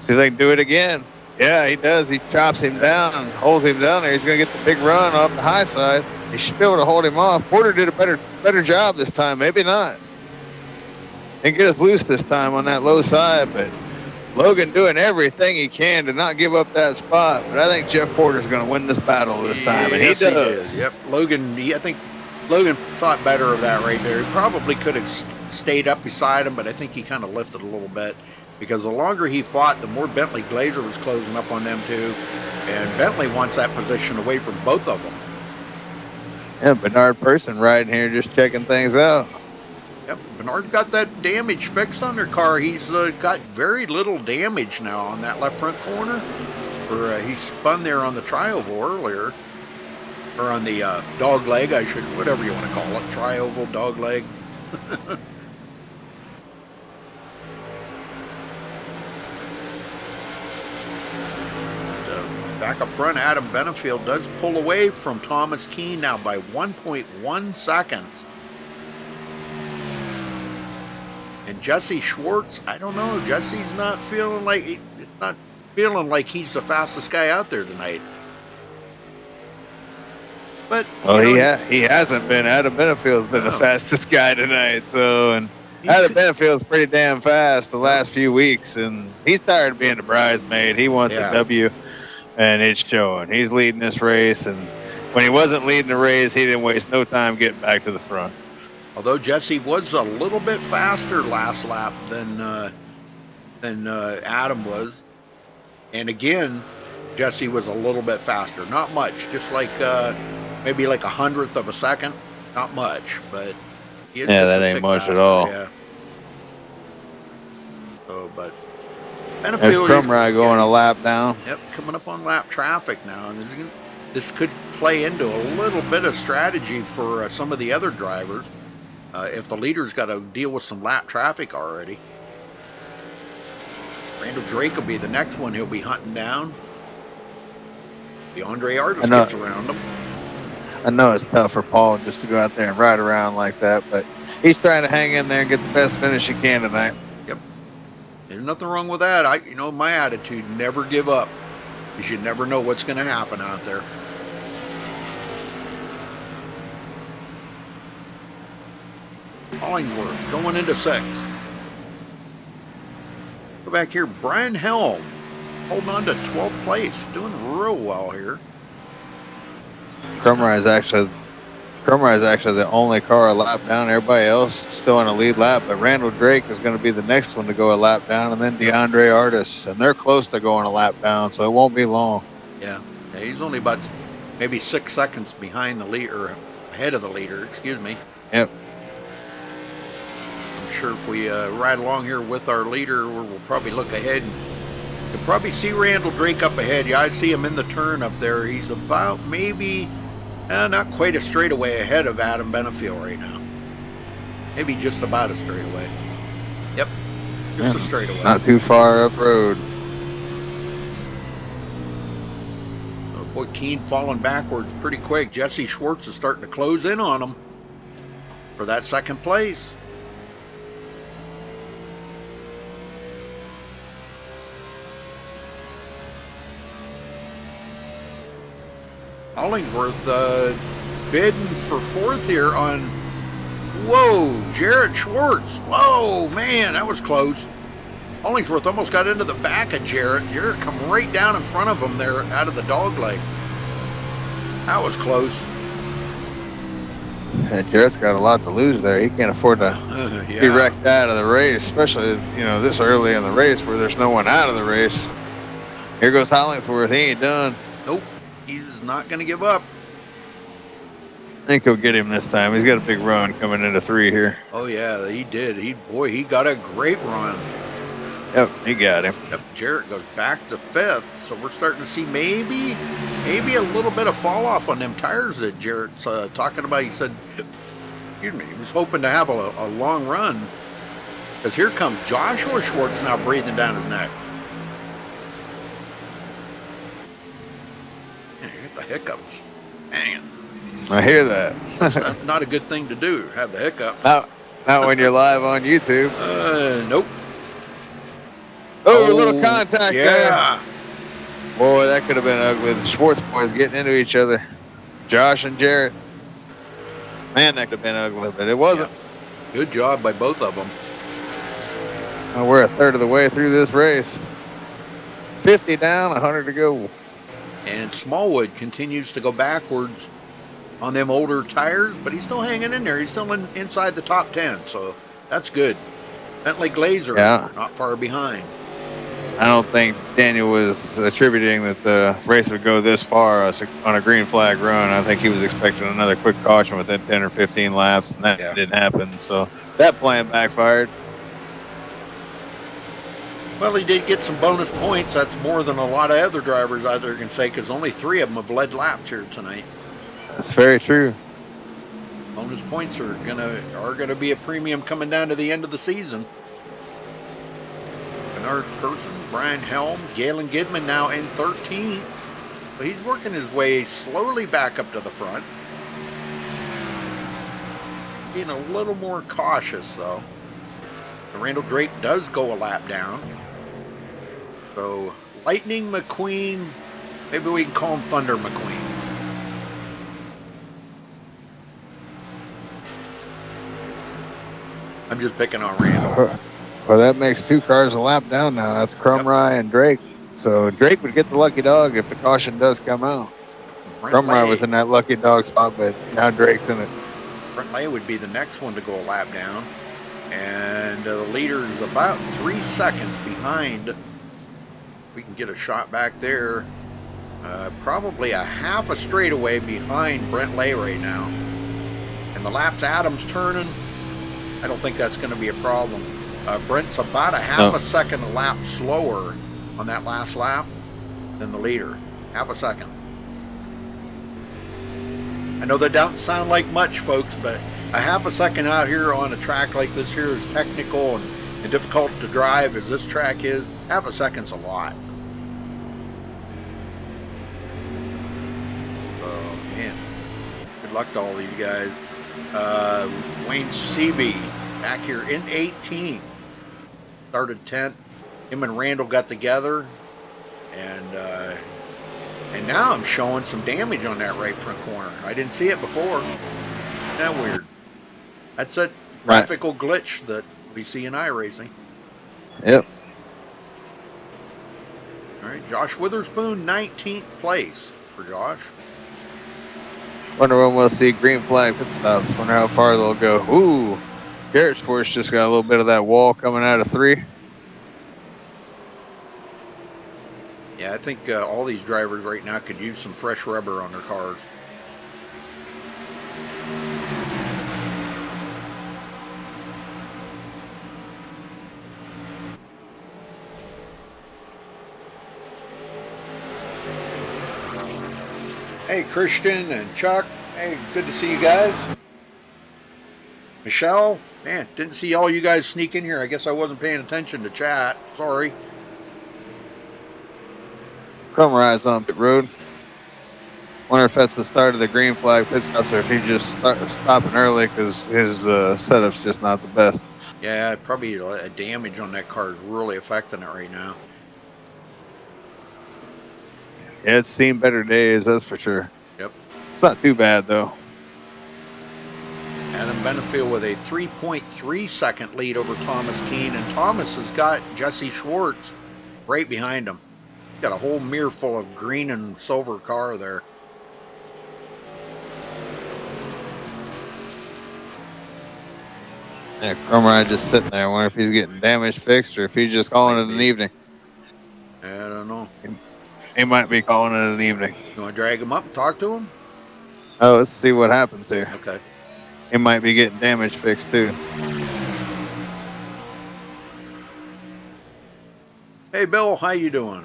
See if they can do it again. Yeah, he does. He chops him down, holds him down there. He's going to get the big run off the high side. He should be able to hold him off. Porter did a better job this time. Maybe not. Didn't get us loose this time on that low side, but Logan doing everything he can to not give up that spot. But I think Jeff Porter's going to win this battle this time, and yes, he does. Yep, I think Logan thought better of that right there. He probably could have stayed up beside him, but I think he kind of lifted a little bit because the longer he fought, the more Bentley Glazer was closing up on them too, and Bentley wants that position away from both of them. Yeah, Bernard Person riding here just checking things out. Yep, Bernard's got that damage fixed on their car. He's got very little damage now on that left front corner. He spun there on the tri-oval earlier, or on the dog leg, whatever you want to call it, tri-oval, dog leg. Back up front, Adam Benefield does pull away from Thomas Keene now by 1.1 seconds. And Jesse Schwartz, I don't know. Jesse's not feeling like he's the fastest guy out there tonight. But he hasn't been. Adam Benefield's been the fastest guy tonight. So, and Adam Benefield's pretty damn fast the last few weeks, and he's tired of being the bridesmaid. He wants a W, and it's showing. He's leading this race, and when he wasn't leading the race, he didn't waste no time getting back to the front. Although Jesse was a little bit faster last lap than Adam was, and again, Jesse was a little bit faster. Not much, just like maybe like 100th of a second. Not much, but yeah, that ain't much faster, at all. Yeah. So, but there's Crumrye going a lap down. Yep, coming up on lap traffic now, and this could play into a little bit of strategy for some of the other drivers if the leader's got to deal with some lap traffic already. Randall Drake will be the next one he'll be hunting down. DeAndre Artis gets around him. I know it's tough for Paul just to go out there and ride around like that, but he's trying to hang in there and get the best finish he can tonight. Yep. There's nothing wrong with that. My attitude, never give up. Because you never know what's going to happen out there. Hollingsworth going into 6th. Go back here, Brian Helm holding on to 12th place, doing real well here. Crumrye is actually the only car a lap down. Everybody else still in a lead lap, but Randall Drake is going to be the next one to go a lap down, and then DeAndre Artis, and they're close to going a lap down, so it won't be long. Yeah, he's only about maybe 6 seconds behind the leader, or ahead of the leader, excuse me. Yep. I'm sure if we ride along here with our leader, we'll probably look ahead and you'll probably see Randall Drake up ahead. Yeah, I see him in the turn up there. He's about maybe not quite a straightaway ahead of Adam Benefield right now. Maybe just about a straightaway. Yep, just a straightaway. Not too far up road. Boy, Keene falling backwards pretty quick. Jesse Schwartz is starting to close in on him for that 2nd place. Hollingsworth bidding for 4th here on, whoa, Jarrett Schwartz. Whoa, man, that was close. Hollingsworth almost got into the back of Jarrett. Jarrett come right down in front of him there out of the dog leg. That was close. Yeah, Jarrett's got a lot to lose there. He can't afford to be wrecked out of the race, especially this early in the race where there's no one out of the race. Here goes Hollingsworth. He ain't done. Nope. He's not going to give up. I think he'll get him this time. He's got a big run coming into 3 here. Oh, yeah, he did. He got a great run. Yep, he got him. Yep, Jarrett goes back to 5th. So we're starting to see maybe a little bit of fall off on them tires that Jarrett's talking about. He said, excuse me, he was hoping to have a long run. Because here comes Joshua Schwartz now breathing down his neck. The hiccups. Man. I hear that. That's not a good thing to do, have the hiccup. Not when you're live on YouTube. Nope. Oh, a little contact there. Boy, that could have been ugly. The Schwartz boys getting into each other. Josh and Jarrett. Man, that could have been ugly, but it wasn't. Yeah. Good job by both of them. Well, we're a third of the way through this race. 50 down, 100 to go. And Smallwood continues to go backwards on them older tires, but he's still hanging in there. He's still inside the top 10, so that's good. Bentley Glazer, not far behind. I don't think Daniel was attributing that the race would go this far on a green flag run. I think he was expecting another quick caution within 10 or 15 laps, and that didn't happen. So that plan backfired. Well, he did get some bonus points. That's more than a lot of other drivers out there can say, because only 3 of them have led laps here tonight. That's very true. Bonus points are gonna be a premium coming down to the end of the season. Bernard Person, Brian Helm, Galen Gidman now in 13th. But he's working his way slowly back up to the front. Being a little more cautious though. Randall Drake does go a lap down. So Lightning McQueen, maybe we can call him Thunder McQueen. I'm just picking on Randall. Well, that makes 2 cars a lap down now. That's Crumrye and Drake. So Drake would get the lucky dog if the caution does come out. Crumrye was in that lucky dog spot, but now Drake's in it. Brent Lay would be the next one to go a lap down. And the leader is about 3 seconds behind. We can get a shot back there. Probably a half a straightaway behind Brent Lay right now. And the laps Adam's turning, I don't think that's going to be a problem. Brent's about a half a second a lap slower on that last lap than the leader. Half a second. I know that don't sound like much, folks, but a half a second out here on a track like this here is technical and difficult to drive as this track is. Half a second's a lot. Oh, man. Good luck to all of you guys. Wayne Seavey back here in 18th. Started 10th. Him and Randall got together. And now I'm showing some damage on that right front corner. I didn't see it before. Isn't that weird? That's that graphical glitch that we see in iRacing. Yep. All right, Josh Witherspoon, 19th place for Josh. Wonder when we'll see green flag pit stops. Wonder how far they'll go. Ooh, Garrett Sports just got a little bit of that wall coming out of 3. Yeah, I think all these drivers right now could use some fresh rubber on their cars. Hey, Christian and Chuck. Hey, good to see you guys. Michelle, man, didn't see all you guys sneak in here. I guess I wasn't paying attention to chat. Sorry. Chrome rides on pit road. Wonder if that's the start of the green flag pit stops or if he just stopping early because his setup's just not the best. Yeah, probably a damage on that car is really affecting it right now. Yeah, it's seen better days, that's for sure. Yep. It's not too bad, though. Adam Benefield with a 3.3 second lead over Thomas Keene, and Thomas has got Jesse Schwartz right behind him. Got a whole mirror full of green and silver car there. Yeah, Chrome Ride just sitting there. I wonder if he's getting damage fixed or if he's just calling it an evening. I don't know. He might be calling it an evening. You want to drag him up and talk to him? Oh, let's see what happens here. Okay. He might be getting damage fixed too. Hey, Bill, how you doing?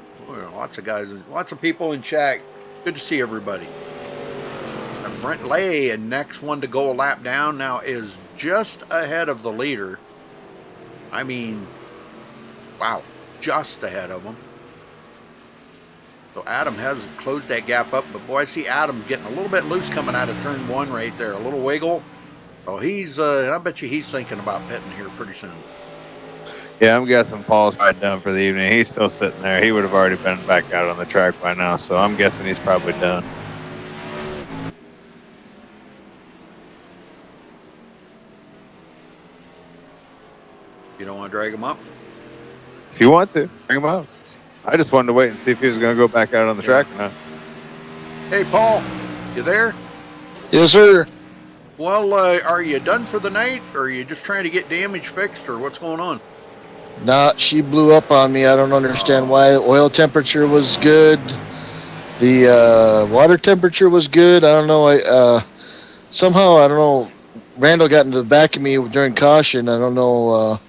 Lots of guys, lots of people in chat. Good to see everybody. Brent Lay, and next one to go a lap down now, is just ahead of the leader. I mean, wow, just ahead of him. So Adam has closed that gap up, but boy, I see Adam getting a little bit loose coming out of turn 1 right there. A little wiggle. So he's, I bet you he's thinking about pitting here pretty soon. Yeah, I'm guessing Paul's right done for the evening. He's still sitting there. He would have already been back out on the track by now, so I'm guessing he's probably done. You don't want to drag him up? If you want to, bring him up. I just wanted to wait and see if he was going to go back out on the track or not. Hey, Paul, you there? Yes, sir. Well, are you done for the night, or are you just trying to get damage fixed, or what's going on? Nah, she blew up on me. I don't understand why. Oil temperature was good. The water temperature was good. I don't know. Somehow, I don't know. Randall got into the back of me during caution. I don't know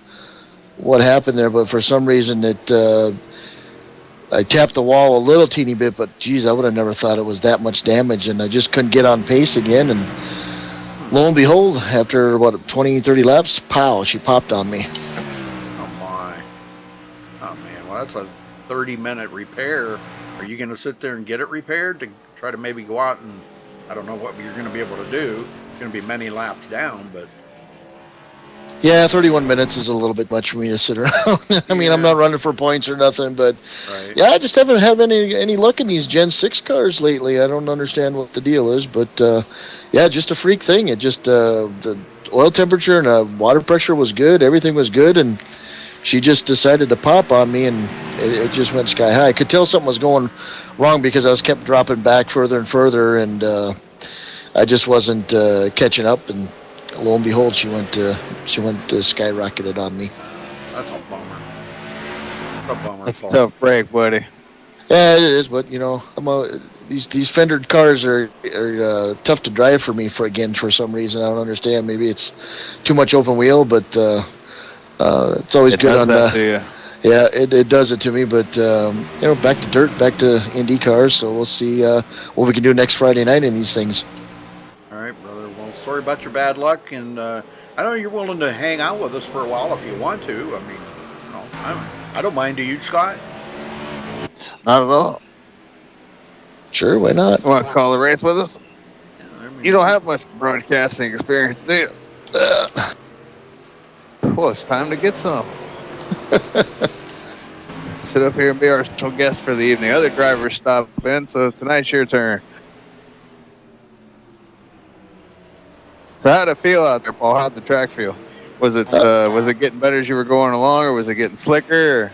what happened there, but for some reason I tapped the wall a little teeny bit, but geez, I would have never thought it was that much damage, and I just couldn't get on pace again, and lo and behold, after, 20, 30 laps, pow, she popped on me. Oh, my. Oh, man. Well, that's a 30-minute repair. Are you going to sit there and get it repaired to try to maybe go out and, I don't know what you're going to be able to do. It's going to be many laps down, but... Yeah, 31 minutes is a little bit much for me to sit around. I mean, I'm not running for points or nothing, but yeah, I just haven't had any luck in these Gen 6 cars lately. I don't understand what the deal is, but yeah, just a freak thing. It just the oil temperature and water pressure was good. Everything was good, and she just decided to pop on me, and it just went sky high. I could tell something was going wrong because I was kept dropping back further and further, and I just wasn't catching up, and lo and behold, she went skyrocketed on me. That's a bummer. A bummer. That's a Paul. tough break, buddy. Yeah, it is, but these fendered cars are tough to drive for me for some reason. I don't understand. Maybe it's too much open wheel, but it's always good on that to you. Yeah, it does it to me, but back to dirt, back to Indy cars. So we'll see what we can do next Friday night in these things. All right, brother. Well, sorry about your bad luck, and I know you're willing to hang out with us for a while if you want to. I mean, I don't mind. Do you, Scott? Not at all. Sure, why not? You want to call the race with us? You don't have much broadcasting experience, do you? Well, it's time to get some. Sit up here and be our special guest for the evening. Other drivers stop in, so tonight's your turn. So how'd it feel out there, Paul? How'd the track feel? Was it getting better as you were going along, or was it getting slicker? Or?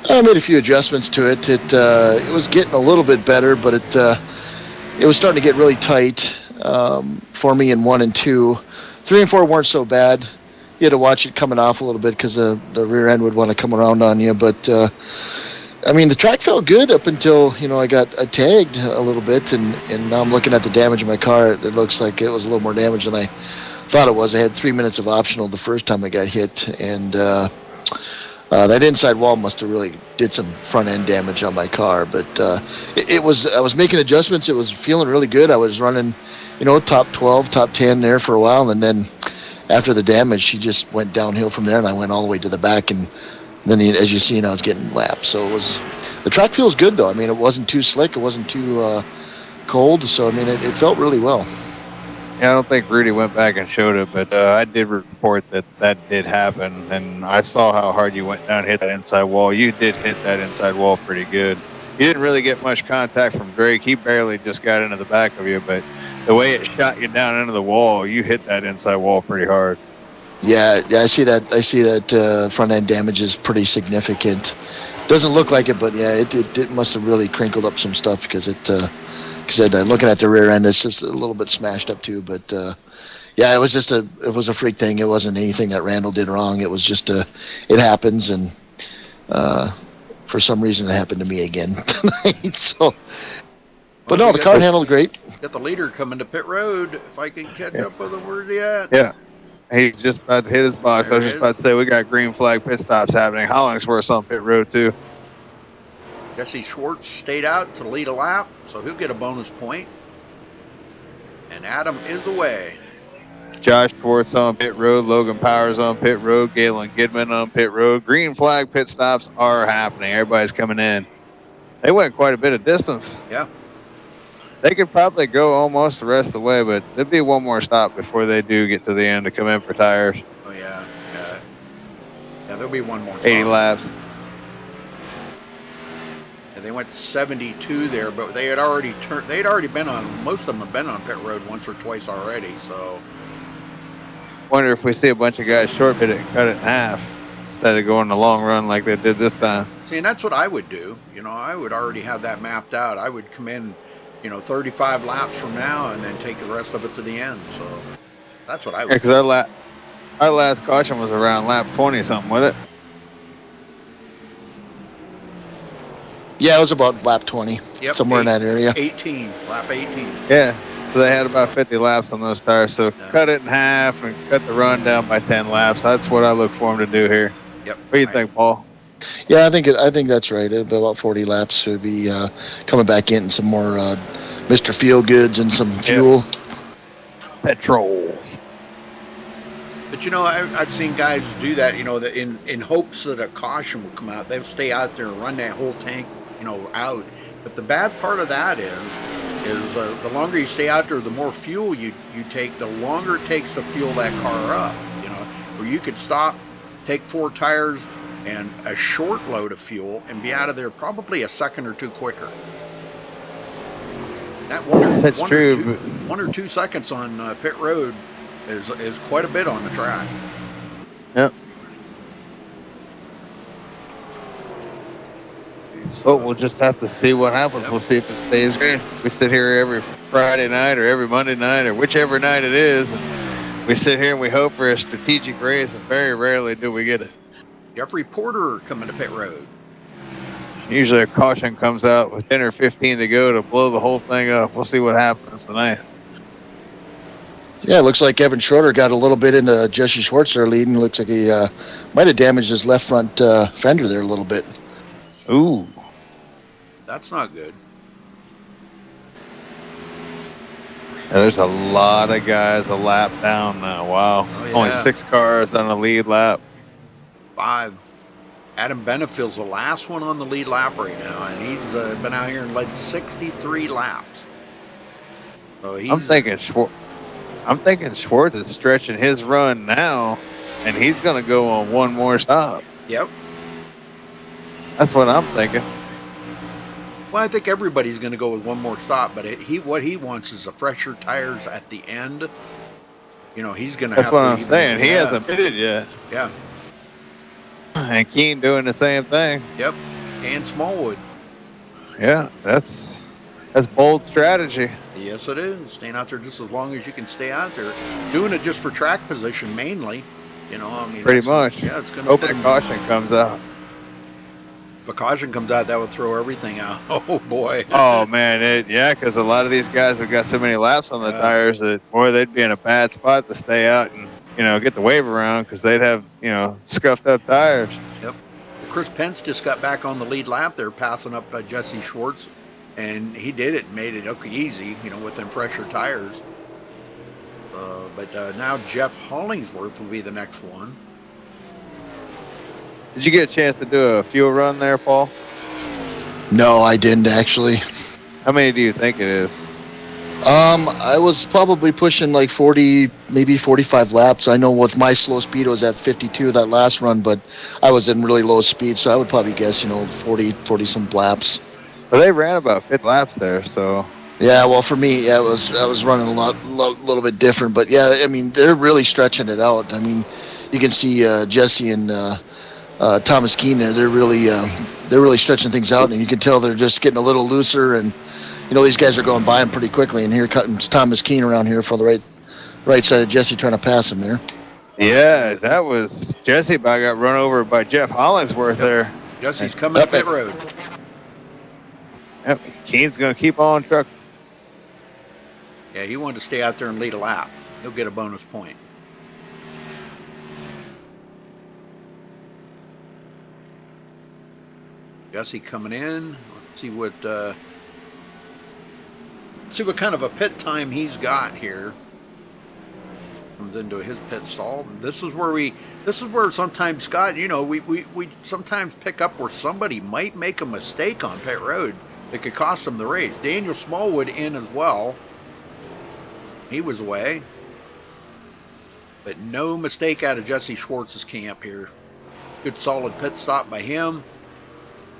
I made a few adjustments to it. It was getting a little bit better, but it was starting to get really tight for me in 1 and 2. 3 and 4 weren't so bad. You had to watch it coming off a little bit because the rear end would want to come around on you. But the track felt good up until I got tagged a little bit, and now I'm looking at the damage in my car. It looks like it was a little more damage than I thought it was. I had 3 minutes of optional the first time I got hit, and that inside wall must have really did some front end damage on my car. But I was making adjustments. It was feeling really good. I was running, top 12, top 10 there for a while, and then after the damage, she just went downhill from there, and I went all the way to the back, and then as you see, I was getting lapped. So the track feels good though. It wasn't too slick, it wasn't too cold, so it felt really well. Yeah, I don't think Rudy went back and showed it, but I did report that did happen, and I saw how hard you went down and hit that inside wall. You did hit that inside wall pretty good. You didn't really get much contact from Drake. He barely just got into the back of you, but the way it shot you down into the wall, you hit that inside wall pretty hard. Yeah, I see that front end damage is pretty significant. Doesn't look like it, but yeah, it must have really crinkled up some stuff because looking at the rear end, it's just a little bit smashed up too. But yeah, it was a freak thing. It wasn't anything that Randall did wrong. It was just it happens, and for some reason it happened to me again tonight. So. But no, the car handled great. Got the leader coming to pit road. If I can catch up with him, where's he at? Yeah. He's just about to hit his box. I was just about to say, we got green flag pit stops happening. Hollingsworth's on pit road, too. Jesse Schwartz stayed out to lead a lap, so he'll get a bonus point. And Adam is away. Josh Schwartz on pit road. Logan Powers on pit road. Galen Gidman on pit road. Green flag pit stops are happening. Everybody's coming in. They went quite a bit of distance. Yeah. They could probably go almost the rest of the way, but there'd be one more stop before they do get to the end to come in for tires. Oh, yeah. Yeah, there'll be one more stop. 80 laps. Yeah, they went 72 there, but they had already been on, most of them have been on pit road once or twice already, so. Wonder if we see a bunch of guys short pit it and cut it in half instead of going the long run like they did this time. See, and that's what I would do. I would already have that mapped out. I would come in 35 laps from now and then take the rest of it to the end. So that's what I would do. Because our last caution was around lap 20 something, wasn't it? Yeah, it was about lap 20. Yep, somewhere in that area. Lap 18. Yeah, so they had about 50 laps on those tires. So cut it in half and cut the run down by 10 laps. That's what I look for them to do here. Yep. What do you think, Paul? Yeah, I think that's right. About 40 laps would be coming back in some more Mr. Feel Goods and some fuel. Petrol. But I've seen guys do that. That in hopes that a caution will come out, they'll stay out there and run that whole tank, out. But the bad part of that is the longer you stay out there, the more fuel you take, the longer it takes to fuel that car up. Where you could stop, take 4 tires and a short load of fuel and be out of there probably a second or two quicker. That one or two seconds on pit road is quite a bit on the track. Yep. So we'll just have to see what happens. Yep. We'll see if it stays good. We sit here every Friday night or every Monday night or whichever night it is, and We sit here and we hope for a strategic race, and very rarely do we get it. Jeffrey Porter coming to pit road. Usually a caution comes out with 10 or 15 to go to blow the whole thing up. We'll see what happens tonight. Yeah, it looks like Evan Schroeder got a little bit into Jesse Schwartz there leading. Looks like he might have damaged his left front fender there a little bit. Ooh. That's not good. Yeah, there's a lot of guys a lap down now. Wow. Oh, yeah. Only 6 cars on the lead lap. 5. Adam Benefield's the last one on the lead lap right now, and he's been out here and led 63 laps. So I'm thinking Schwartz is stretching his run now, and he's going to go on one more stop. Yep. That's what I'm thinking. Well, I think everybody's going to go with one more stop, but what he wants is the fresher tires at the end. You know, he's going to have to. That's what I'm saying. He hasn't pitted yet. Yeah. And Keene doing the same thing. Yep. And Smallwood. Yeah, that's bold strategy. Yes, it is. Staying out there just as long as you can stay out there. Doing it just for track position mainly. You know, I mean. Pretty much. Yeah, it's going to. Hoping a caution comes out. If a caution comes out, that would throw everything out. Oh, boy. Oh, man. Because a lot of these guys have got so many laps on the tires that, boy, they'd be in a bad spot to stay out and, you know, get the wave around because they'd have, you know, scuffed up tires. Yep. Chris Pence just got back on the lead lap there, passing up Jesse Schwartz. And he did it, made it look easy, you know, with them fresher tires. But now Jeff Hollingsworth will be the next one. Did you get a chance to do a fuel run there, Paul? No, I didn't actually. How many do you think it is? I was probably pushing like 40, maybe 45 laps. I know with my slow speed it was at 52 that last run, but I was in really low speed, so I would probably guess, you know, 40 some laps. Well, they ran about 50 laps there, so. Yeah, well, for me, yeah, I was running a little bit different, but yeah, I mean, they're really stretching it out. I mean, you can see Jesse and Thomas Keene there. They're really stretching things out, and you can tell they're just getting a little looser. And you know, these guys are going by him pretty quickly. And here comes Thomas Keene around here for the right side of Jesse, trying to pass him there. Yeah, that was Jesse. About got run over by Jeff Hollingsworth there. Jesse's coming up pit road. Yep, Keene's going to keep on trucking. Yeah, he wanted to stay out there and lead a lap. He'll get a bonus point. Jesse coming in. Let's see what kind of a pit time he's got here. Comes into his pit stall. This is where sometimes, Scott, you know, we sometimes pick up where somebody might make a mistake on pit road that could cost them the race. Daniel Smallwood in as well. He was away. But no mistake out of Jesse Schwartz's camp here. Good solid pit stop by him.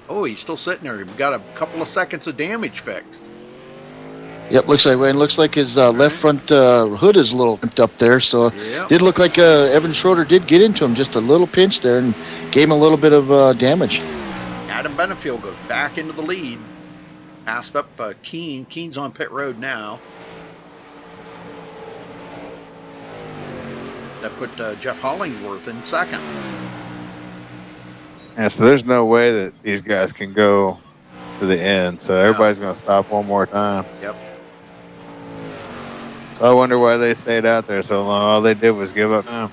Oh, he's still sitting there. He's got a couple of seconds of damage fixed. Yep, looks like his left front hood is a little pimped up there. So yep. Did look like Evan Schroeder did get into him just a little pinch there and gave him a little bit of damage. Adam Benefield goes back into the lead. Passed up Keene. Keene's on pit road now. That put Jeff Hollingsworth in second. Yeah, so there's no way that these guys can go to the end. So everybody's going to stop one more time. Yep. So I wonder why they stayed out there so long. All they did was give up time.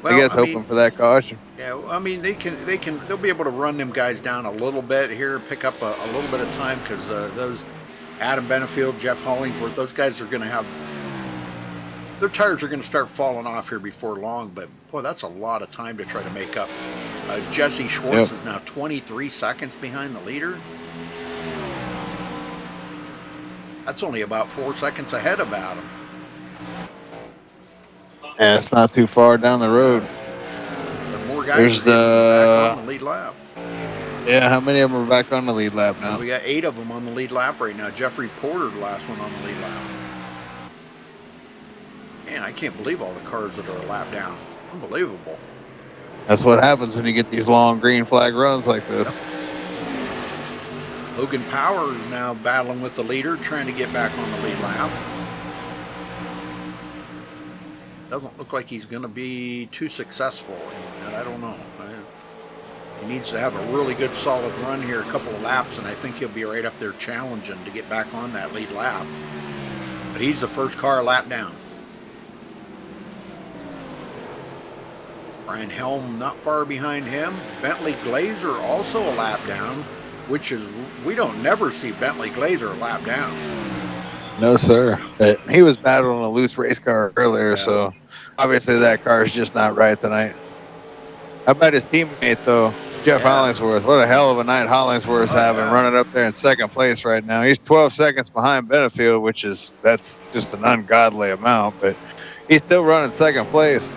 Well, I guess hoping for that caution. Yeah, I mean they'll be able to run them guys down a little bit here, pick up a little bit of time because those Adam Benefield, Jeff Hollingsworth, those guys are going to have their tires are going to start falling off here before long. But boy, that's a lot of time to try to make up. Jesse Schwartz is now 23 seconds behind the leader. That's only about 4 seconds ahead of Adam. Yeah, it's not too far down the road. But more guys back on the lead lap. Yeah, how many of them are back on the lead lap now? We got 8 of them on the lead lap right now. Jeffrey Porter, the last one on the lead lap. Man, I can't believe all the cars that are a lap down. Unbelievable. That's what happens when you get these long green flag runs like this. Yep. Logan Power is now battling with the leader, trying to get back on the lead lap. doesn't look like he's going to be too successful in that. I don't know. He needs to have a really good solid run here, a couple of laps, and I think he'll be right up there challenging to get back on that lead lap. But he's the first car a lap down. Brian Helm not far behind him. Bentley Glazer also a lap down, which is, we don't never see Bentley Glazer a lap down. No, sir. But he was battling a loose race car earlier, Yeah. so obviously that car is just not right tonight. How about his teammate, though? Jeff Hollingsworth. What a hell of a night Hollingsworth's having, running up there in second place right now. He's 12 seconds behind Benefield, that's just an ungodly amount, but he's still running second place.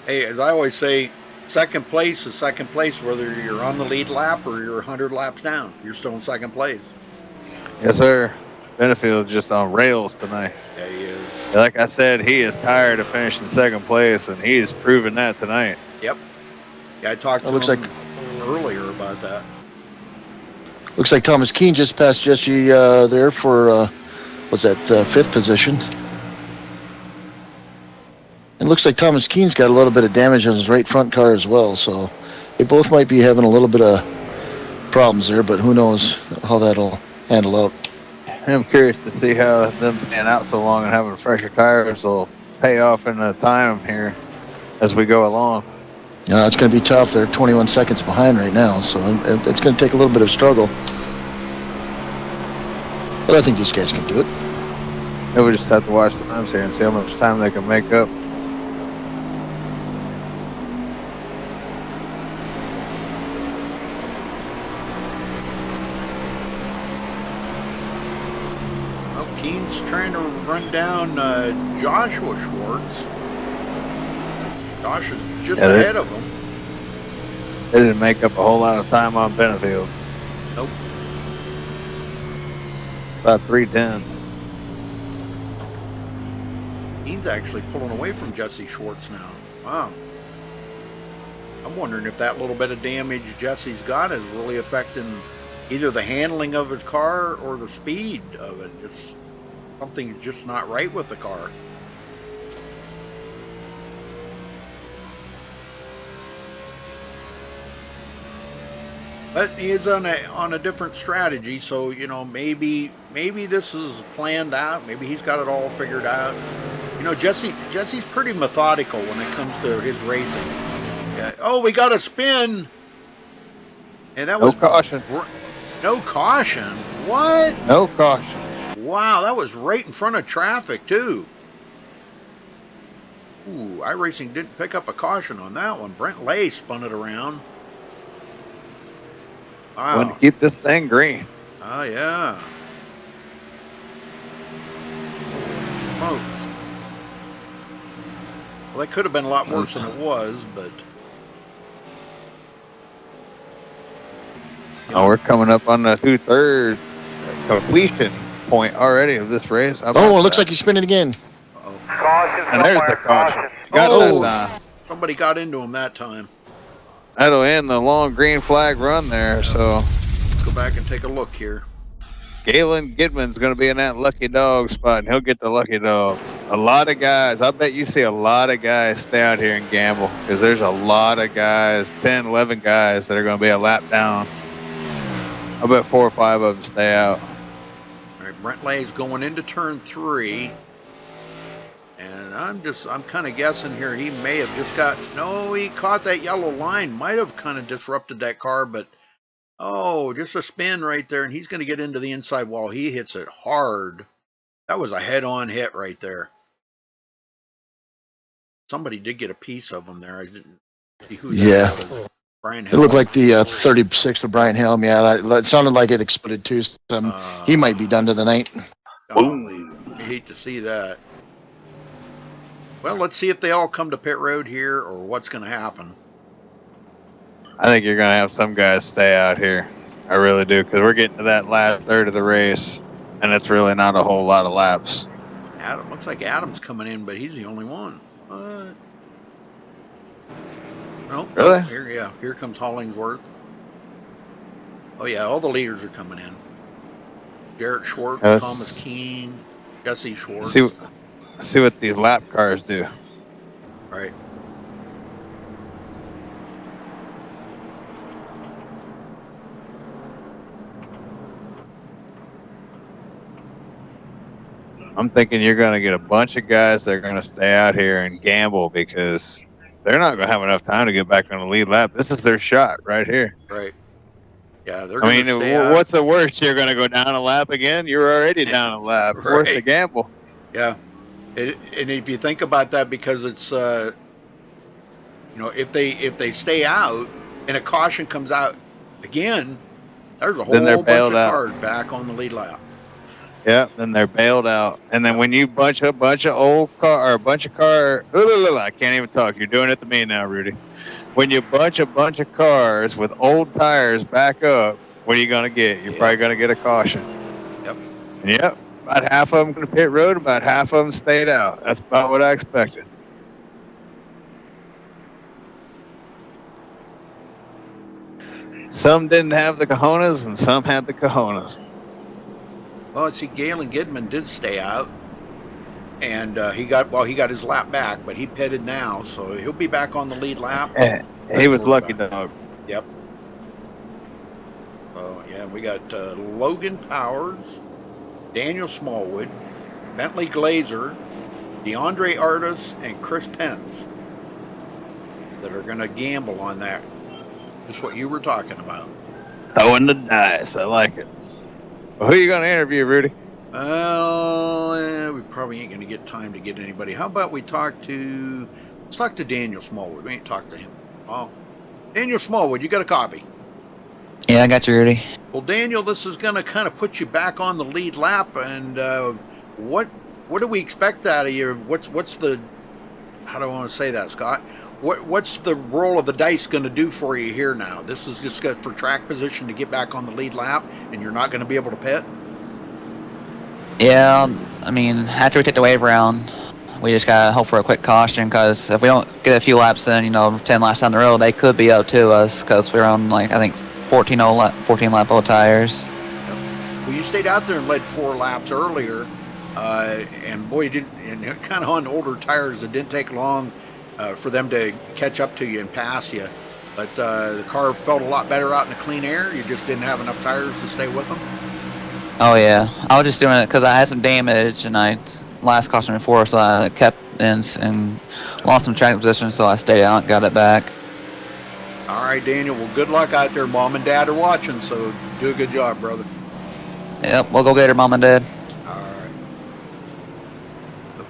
Hey, as I always say, second place is second place, whether you're on the lead lap or you're 100 laps down. You're still in second place. Yes, sir. Benefield just on rails tonight. Yeah, he is. Like I said, he is tired of finishing second place, and he's proven that tonight. Yep. Yeah, I talked to him earlier about that. Looks like Thomas Keene just passed Jesse there for, what's that, fifth position. And looks like Thomas Keene's got a little bit of damage on his right front car as well, so they both might be having a little bit of problems there, but who knows how that'll handle out. I'm curious to see how them staying out so long and having fresher tires will pay off in the time here as we go along. Yeah, it's going to be tough. They're 21 seconds behind right now, so it's going to take a little bit of struggle. But I think these guys can do it. Yeah, we just have to watch the times here and see how much time they can make up. Keene's trying to run down Joshua Schwartz. Josh is just ahead of him. They didn't make up a whole lot of time on Benefield. Nope. About 3/10. Keene's actually pulling away from Jesse Schwartz now. Wow. I'm wondering if that little bit of damage Jesse's got is really affecting either the handling of his car or the speed of it. Just something's just not right with the car. But he is on a different strategy, so you know maybe this is planned out. Maybe he's got it all figured out. You know, Jesse's pretty methodical when it comes to his racing. Yeah. Oh, we got a spin, and that was no caution. No caution. What? No caution. Wow, that was right in front of traffic, too. Ooh, iRacing didn't pick up a caution on that one. Brent Lay spun it around. Wow. Want to keep this thing green. Oh, yeah. Smokes. Well, that could have been a lot worse than it was, but... Oh, we're coming up on the 2/3 completion point already of this race. Oh, it looks like he's spinning again. Caution. And there's the caution. Got that. Somebody got into him that time. That'll end the long green flag run there, so. Let's go back and take a look here. Galen Gidman's going to be in that lucky dog spot, and he'll get the lucky dog. A lot of guys, I bet you see a lot of guys stay out here and gamble, because there's a lot of guys, 10, 11 guys that are going to be a lap down. I bet 4 or 5 of them stay out. All right, Brent Lay's going into turn 3. And I'm kind of guessing here he may have just he caught that yellow line. Might have kind of disrupted that car, but just a spin right there, and he's going to get into the inside wall. He hits it hard. That was a head-on hit right there. Somebody did get a piece of him there. I didn't see who that was. Brian Helm. It looked like the 36 of Brian Helm. Yeah, it sounded like it exploded too. So he might be done to the night. I hate to see that. Well, let's see if they all come to pit road here or what's going to happen. I think you're going to have some guys stay out here. I really do, because we're getting to that last third of the race, and it's really not a whole lot of laps. Looks like Adam's coming in, but he's the only one. Nope. Really? Here comes Hollingsworth. Oh, yeah, all the leaders are coming in. Jarrett Schwartz, Thomas Keene, Jesse Schwartz. Let's see what these lap cars do. Right. I'm thinking you're going to get a bunch of guys that are going to stay out here and gamble because they're not going to have enough time to get back on the lead lap. This is their shot right here. Right. Yeah, they're I going mean, to stay out. what's the worst? You're going to go down a lap again? You're already down a lap. Worth the Right. gamble. Yeah. And if you think about that, because it's if they stay out and a caution comes out again, there's a Then they're whole bunch bailed of out. cars back on the lead lap. Yeah, then they're bailed out. And then when you bunch a bunch of old car or a bunch of car, I can't even talk. You're doing it to me now, Rudy. When you bunch a bunch of cars with old tires back up, what are you going to get? You're probably going to get a caution. Yep. And yep, about half of them going to pit road, about half of them stayed out. That's about what I expected. Some didn't have the cojones, and some had the cojones. Well, see, Galen Gidman did stay out, and he got his lap back, but he pitted now, so he'll be back on the lead lap. Yeah, he was lucky, dog. Yep. Oh yeah, we got Logan Powers, Daniel Smallwood, Bentley Glazer, DeAndre Artis, and Chris Pence that are going to gamble on that. Just what you were talking about. Throwing the dice. I like it. Well, who are you going to interview, Rudy? Well, we probably ain't going to get time to get anybody. How about let's talk to Daniel Smallwood. We ain't talked to him. Oh, Daniel Smallwood, you got a copy? Yeah, I got you, Rudy. Well, Daniel, this is going to kind of put you back on the lead lap, and what do we expect out of you? What's the, how do I want to say that, Scott? What's the roll of the dice going to do for you here now? This is just good for track position to get back on the lead lap, and you're not going to be able to pit? Yeah, I mean, after we take the wave round, we just got to hope for a quick caution, because if we don't get a few laps in, 10 laps down the road, they could be up to us, because we're on, I think, 14 lap old tires. Well, you stayed out there and led 4 laps earlier, and boy, and kind of on older tires, it didn't take long for them to catch up to you and pass you. But the car felt a lot better out in the clean air. You just didn't have enough tires to stay with them. Oh yeah, I was just doing it because I had some damage, and I last cost me 4, so I kept in and lost some track position, so I stayed out and got it back. All right, Daniel. Well, good luck out there. Mom and Dad are watching, so do a good job, brother. Yep, we'll go get her, Mom and Dad. All right.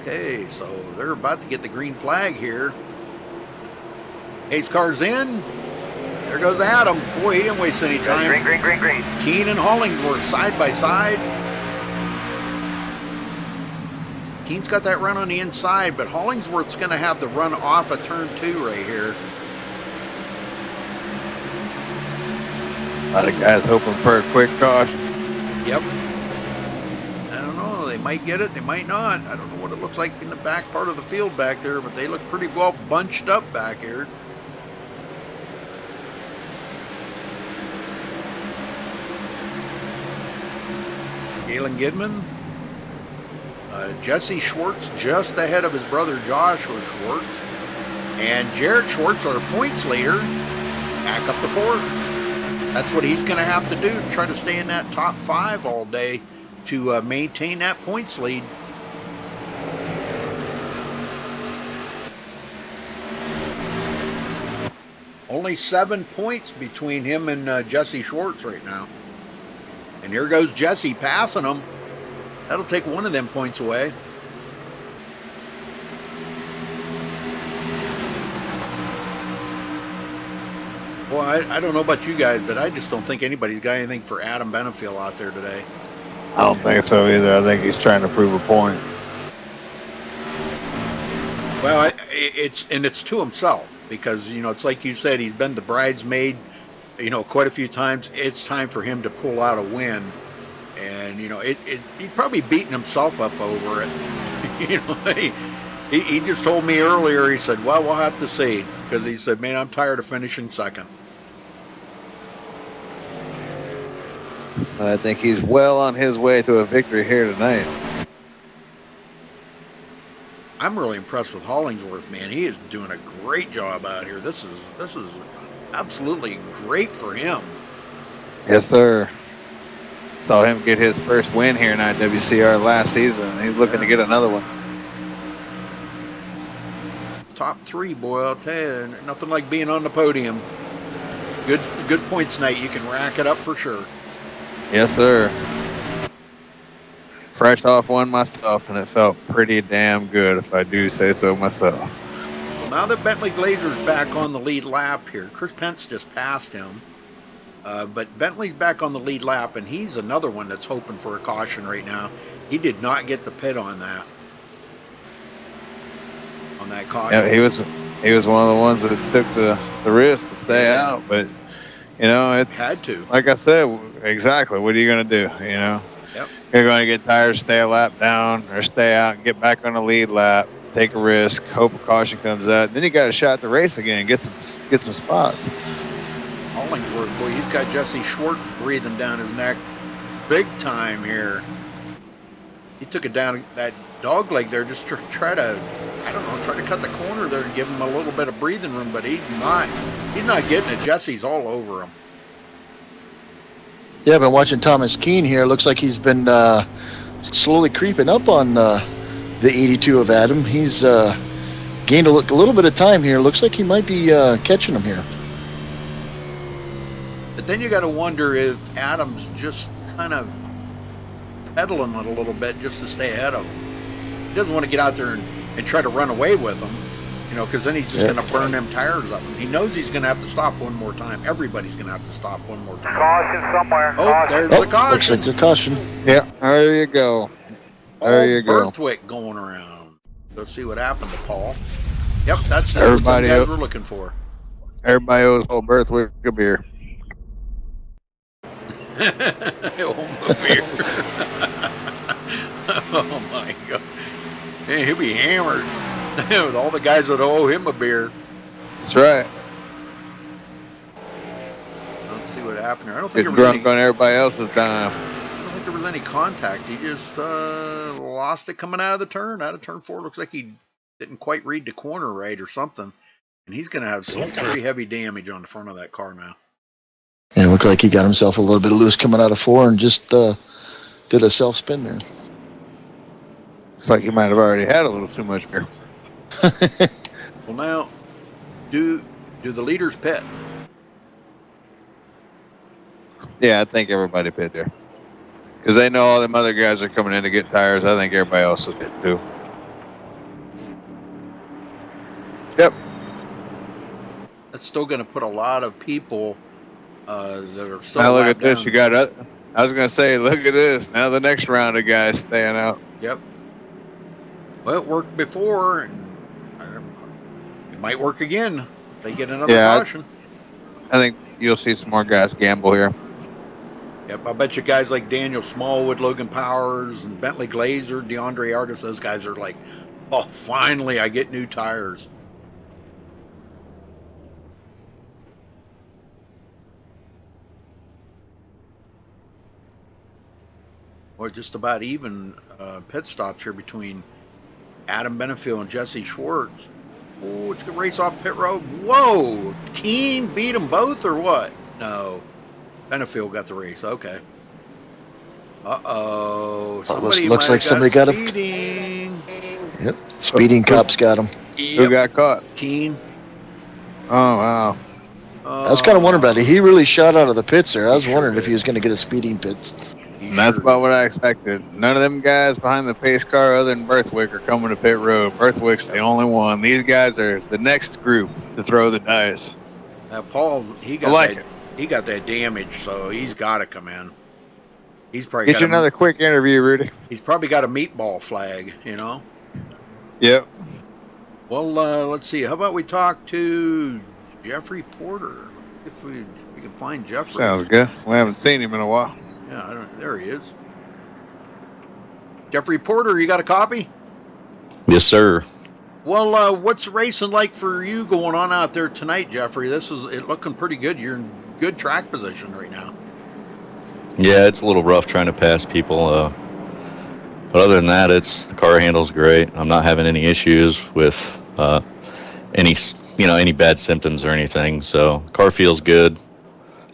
Okay, so they're about to get the green flag here. Ace car's in. There goes Adam. Boy, he didn't waste any time. Green. Keene and Hollingsworth side by side. Keene's got that run on the inside, but Hollingsworth's going to have the run off of turn 2 right here. A lot of guys hoping for a quick caution. Yep. I don't know. They might get it. They might not. I don't know what it looks like in the back part of the field back there, but they look pretty well bunched up back here. Galen Gidman. Jesse Schwartz just ahead of his brother Joshua Schwartz. And Jared Schwartz, our points leader, back up to 4th. That's what he's going to have to do to try to stay in that top 5 all day to maintain that points lead. Only 7 points between him and Jesse Schwartz right now. And here goes Jesse passing him. That'll take one of them points away. Well, I don't know about you guys, but I just don't think anybody's got anything for Adam Benefield out there today. I don't think so either. I think he's trying to prove a point. Well, it's to himself, because it's like you said, he's been the bridesmaid, quite a few times. It's time for him to pull out a win, and he's probably beating himself up over it. He just told me earlier. He said, "Well, we'll have to see," because he said, "Man, I'm tired of finishing second." I think he's well on his way to a victory here tonight. I'm really impressed with Hollingsworth, man. He is doing a great job out here. This is absolutely great for him. Yes, sir. Saw him get his first win here in IWCR last season. He's looking to get another one. Top 3, boy, I'll tell you. Nothing like being on the podium. Good points night. You can rack it up for sure. Yes, sir. Fresh off one myself, and it felt pretty damn good, if I do say so myself. Well, now that Bentley Glazer's back on the lead lap here, Chris Pence just passed him. But Bentley's back on the lead lap, and he's another one that's hoping for a caution right now. He did not get the pit on that. On that caution. Yeah, he was one of the ones that took the risk to stay out, but you know, it's had to. Like I said, exactly. What are you going to do? You know, yep. You're going to get tired, stay a lap down, or stay out and get back on the lead lap, take a risk, hope a caution comes out. Then you got a shot at the race again, get some spots. Hollingsworth, boy, he's got Jesse Schwartz breathing down his neck big time here. He took it down that dog leg there just to try to, I don't know, try to cut the corner there and give him a little bit of breathing room, but he's not getting it. Jesse's all over him. Yeah, I've been watching Thomas Keene here. Looks like he's been slowly creeping up on the 82 of Adam. He's gained a little bit of time here. Looks like he might be catching him here. But then you got to wonder if Adam's just kind of pedaling it a little bit just to stay ahead of him. He doesn't want to get out there and try to run away with him, you know, because then he's just going to burn them tires up. And he knows he's going to have to stop one more time. Everybody's going to have to stop one more time. Caution somewhere. Oh, Caution. there's the caution. Looks like the caution. Yeah, there you go. There you go. Berthwick going around. Let's see what happened to Paul. Yep, that's what Everybody guys we're looking for. Everybody owes old Berthwick a beer. Oh my God. Hey, he'll be hammered with all the guys that owe him a beer. That's right. Let's see what happened here. I don't think Get drunk on everybody else's dime. I don't think there was any contact. He just lost it coming out of the turn. Out of turn 4. Looks like he didn't quite read the corner right or something. And he's going to have some pretty heavy damage on the front of that car now. Yeah, it looked like he got himself a little bit loose coming out of 4 and just did a self-spin there. Looks like he might have already had a little too much beer. Well, now, do the leaders pit? Yeah, I think everybody pit there. Because they know all them other guys are coming in to get tires. I think everybody else is pit too. Yep. That's still going to put a lot of people that are still. Now look at this. down. You got it. I was going to say, look at this. Now the next round of guys staying out. Yep. Well, it worked before, and it might work again. They get another caution. I think you'll see some more guys gamble here. Yep, I bet you guys like Daniel Smallwood, Logan Powers, and Bentley Glazer, DeAndre Artis, those guys are like, oh, finally I get new tires. Or just about even pit stops here between Adam Benefield and Jesse Schwartz. Oh, it's going to race off pit road. Whoa! Keene beat them both or what? No. Benefield got the race. Okay. Uh-oh. Somebody looks like somebody got speeding. Yep. Speeding cops got him. Yep. Who got caught? Keene. Oh, wow. I was kind of wondering about it. He really shot out of the pits there. I was wondering if he was going to get a speeding pit. And that's about what I expected. None of them guys behind the pace car other than Berthwick are coming to pit road. Berthwick's the only one. These guys are the next group to throw the dice. Paul, he got that damage, so he's got to come in. He's probably Get got you another quick interview, Rudy. He's probably got a meatball flag, you know. Yep. Well, let's see. How about we talk to Jeffrey Porter? If we can find Jeffrey. Sounds good. We haven't seen him in a while. Yeah, there he is. Jeffrey Porter, you got a copy? Yes, sir. Well, what's racing like for you going on out there tonight, Jeffrey? This is it looking pretty good. You're in good track position right now. Yeah, it's a little rough trying to pass people. But other than that, the car handles great. I'm not having any issues with any bad symptoms or anything. So car feels good.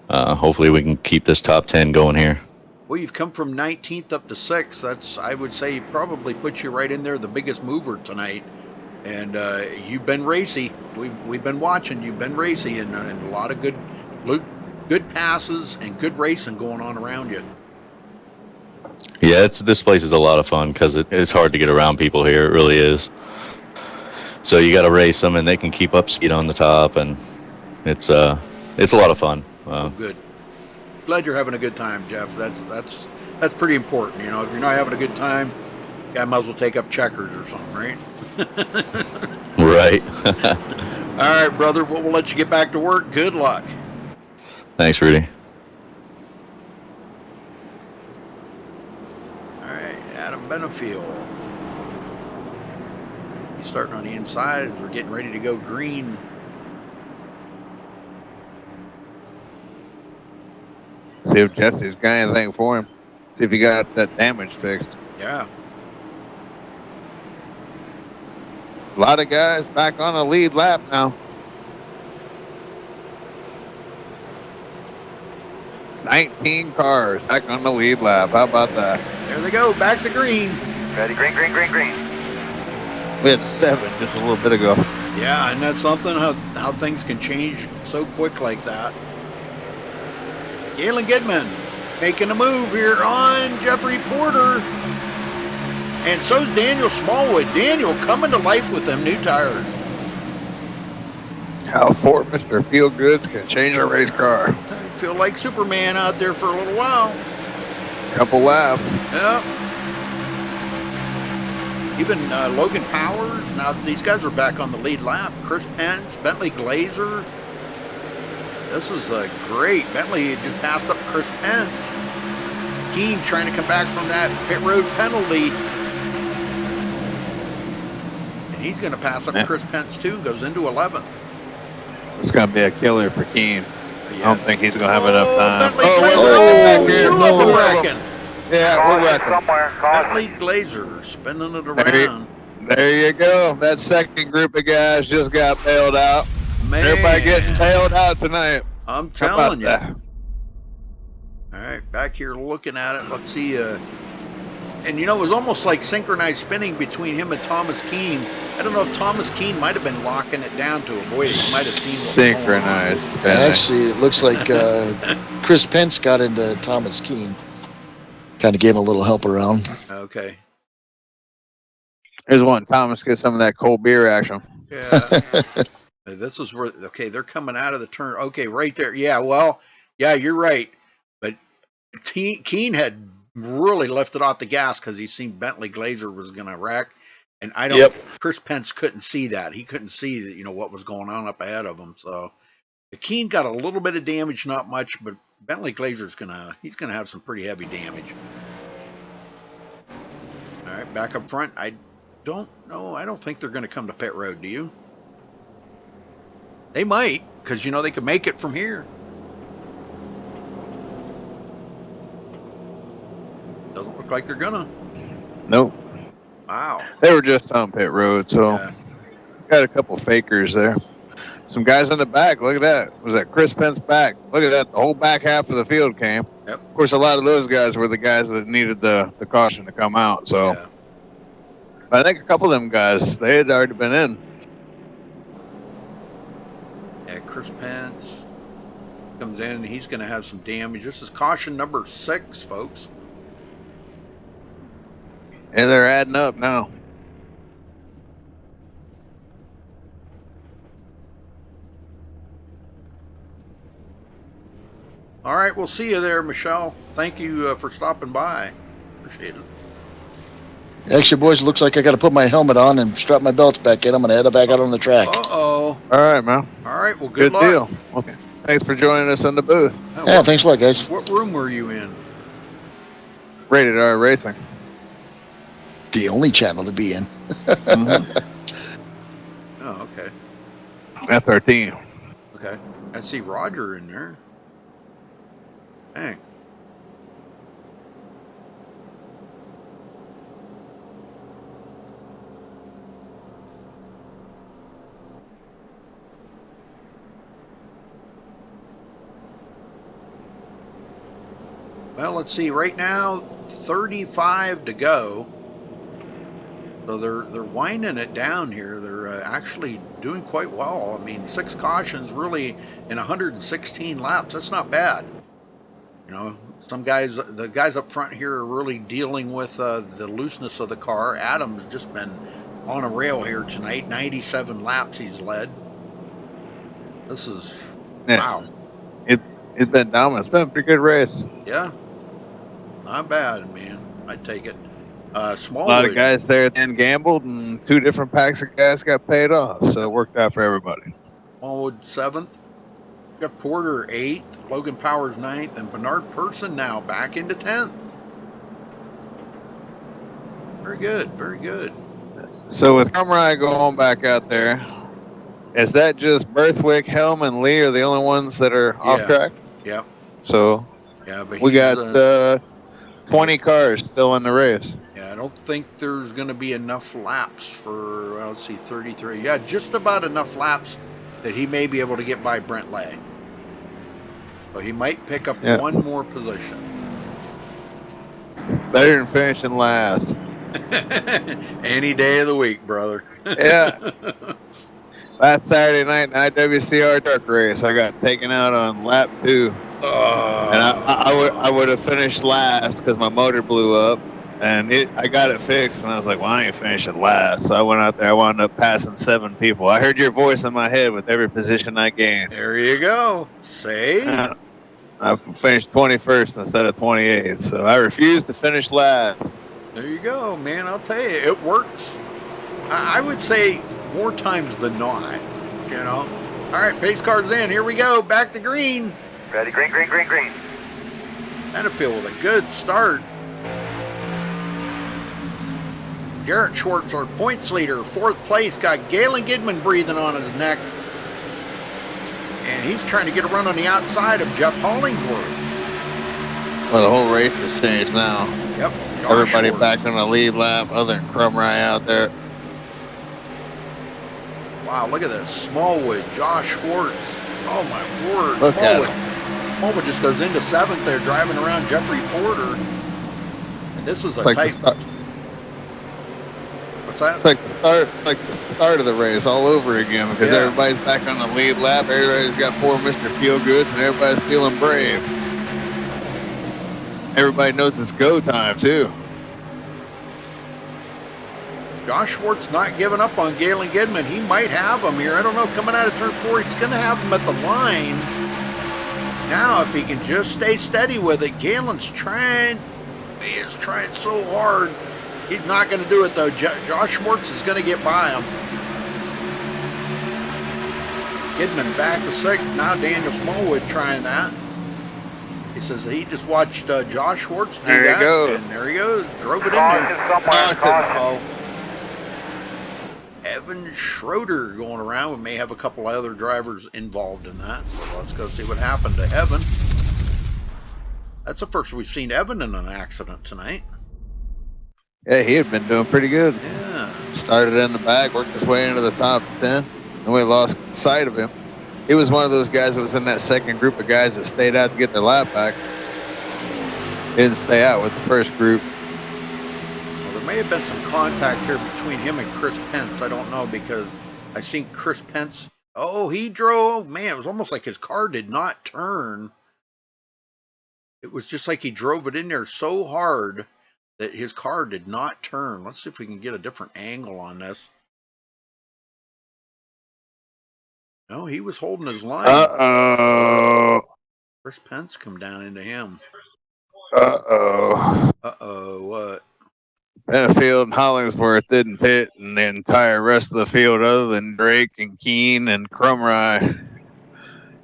Hopefully we can keep this top 10 going here. Well, you've come from 19th up to 6th. That's, I would say, probably puts you right in there, the biggest mover tonight. And you've been racy. We've been watching. You've been racy, and a lot of good passes and good racing going on around you. Yeah, this place is a lot of fun because it's hard to get around people here. It really is. So you got to race them, and they can keep up speed on the top, and it's a lot of fun. Good. Glad you're having a good time, Jeff. That's pretty important. You know, if you're not having a good time, I might as well take up checkers or something, right? Right. All right, brother. We'll let you get back to work. Good luck. Thanks, Rudy. All right, Adam Benefield. He's starting on the inside as we're getting ready to go green. See if Jesse's got anything for him. See if he got that damage fixed. Yeah. A lot of guys back on the lead lap now. 19 cars back on the lead lap. How about that? There they go, back to green. Ready, green. We had 7 just a little bit ago. Yeah, and that's something how things can change so quick like that. Galen Goodman making a move here on Jeffrey Porter. And so's Daniel Smallwood. Daniel coming to life with them new tires. How Ford Mr. Feelgoods can change a race car. I feel like Superman out there for a little while. Couple laps. Yep. Even Logan Powers. Now these guys are back on the lead lap. Chris Pence, Bentley Glazer. This is great. Bentley just passed up Chris Pence. Keene trying to come back from that pit road penalty. And he's going to pass up Chris Pence too and goes into 11th. It's going to be a killer for Keene. Yeah. I don't think he's going to have enough time. We're wrecking. Yeah, we're wrecking. Bentley Glazer spinning it around. There you go. That second group of guys just got bailed out. Man. Everybody getting bailed out tonight. I'm telling you. That? All right, back here looking at it. Let's see. And you know, it was almost like synchronized spinning between him and Thomas Keene. I don't know if Thomas Keene might have been locking it down to avoid it. He might have seen what synchronized spinning. Actually, it looks like Chris Pence got into Thomas Keene. Kind of gave him a little help around. Okay. Here's one. Thomas gets some of that cold beer action. Yeah. This is where, okay, they're coming out of the turn. Okay, right there. Yeah, well, yeah, you're right. But Keene had really lifted off the gas because he seen Bentley Glazer was going to wreck. And I don't, Chris Pence couldn't see that. He couldn't see that, you know, what was going on up ahead of him. So Keene got a little bit of damage, not much, but Bentley Glazer's he's going to have some pretty heavy damage. All right, back up front. I don't know. I don't think they're going to come to pit road. Do you? They might, because, you know, they could make it from here. Doesn't look like they're gonna. Nope. Wow. They were just on pit road, so got a couple fakers there. Some guys in the back. Look at that. Was that Chris Pence back? Look at that. The whole back half of the field came. Yep. Of course, a lot of those guys were the guys that needed the caution to come out. So I think a couple of them guys, they had already been in. Yeah, Chris Pence comes in, and he's going to have some damage. This is caution number 6, folks. And they're adding up now. All right, we'll see you there, Michelle. Thank you for stopping by. Appreciate it. Actually, boys, it looks like I got to put my helmet on and strap my belts back in. I'm going to head back out on the track. Uh-oh. All right, man. All right, well, good luck. Deal. Okay. Thanks for joining us in the booth. Yeah, thanks a lot, guys. What room were you in? Rated R Racing. The only channel to be in. Oh, okay. That's our team. Okay. I see Roger in there. Dang. Well, let's see. Right now, 35 to go. So they're winding it down here. They're actually doing quite well. I mean, 6 cautions really in 116 laps. That's not bad. You know, some guys, the guys up front here are really dealing with the looseness of the car. Adam's just been on a rail here tonight. 97 laps he's led. This is wow. It's been dominant. It's been a pretty good race. Yeah, not bad, man. I'd take it. Smallwood. A lot of guys there then gambled, and 2 different packs of guys got paid off, so it worked out for everybody. Smallwood 7th. Got Porter 8th. Logan Powers 9th, and Bernard Person now back into 10th. Very good, very good. So with Crumrye going back out there, is that just Berthwick, Helm, and Lee are the only ones that are off track? Yeah. So yeah, but we got 20 cars still in the race. Yeah, I don't think there's going to be enough laps for, well, let's see, 33. Yeah, just about enough laps that he may be able to get by Brent Lay. So he might pick up one more position. Better than finishing last. Any day of the week, brother. Yeah. Last Saturday night in IWCR truck race, I got taken out on lap 2. And I would have finished last because my motor blew up, and I got it fixed, and I was like, well, I ain't finishing last. So I went out there. I wound up passing 7 people. I heard your voice in my head with every position I gained. There you go. Say. I finished 21st instead of 28th, so I refused to finish last. There you go, man. I'll tell you, it works. I would say more times than not, you know. All right, pace car's in. Here we go. Back to green. Ready, green, green, green, green. Benefield with a good start. Garrett Schwartz, our points leader, 4th place. Got Galen Gidman breathing on his neck. And he's trying to get a run on the outside of Jeff Hollingsworth. Well, the whole race has changed now. Yep. Everybody back on the lead lap other than Crumrye out there. Wow, look at this. Smallwood, Josh Schwartz. Oh, my word. Look Smallwood. at him. Smallwood just goes into 7th there, driving around Jeffrey Porter. And this is It's a like tight... What's that? It's like the start of the race all over again because everybody's back on the lead lap. Everybody's got 4 Mr. Feel-Goods, and everybody's feeling brave. Everybody knows it's go time, too. Josh Schwartz not giving up on Galen Gidman. He might have him here. I don't know. Coming out of turn 4, he's going to have him at the line. Now, if he can just stay steady with it, Galen's trying. He is trying so hard. He's not going to do it, though. Josh Schwartz is going to get by him. Gidman back to 6th. Now Daniel Smallwood trying that. He says he just watched Josh Schwartz do that. There he goes. And there he goes. Drove it in there. Evan Schroeder going around. We may have a couple other drivers involved in that. So let's go see what happened to Evan. That's the first we've seen Evan in an accident tonight. Yeah, he had been doing pretty good. Yeah. Started in the back, worked his way into the top 10, and we lost sight of him. He was one of those guys that was in that second group of guys that stayed out to get their lap back. He didn't stay out with the first group. Well, there may have been some contact here between him and Chris Pence. I don't know because I seen Chris Pence. Oh, he drove. Man, it was almost like his car did not turn. It was just like he drove it in there so hard that his car did not turn. Let's see if we can get a different angle on this. No, he was holding his line. Uh-oh. Chris Pence come down into him. Uh-oh. Uh-oh, what? Benefield and Hollingsworth didn't pit, and the entire rest of the field, other than Drake and Keene and Crumrye,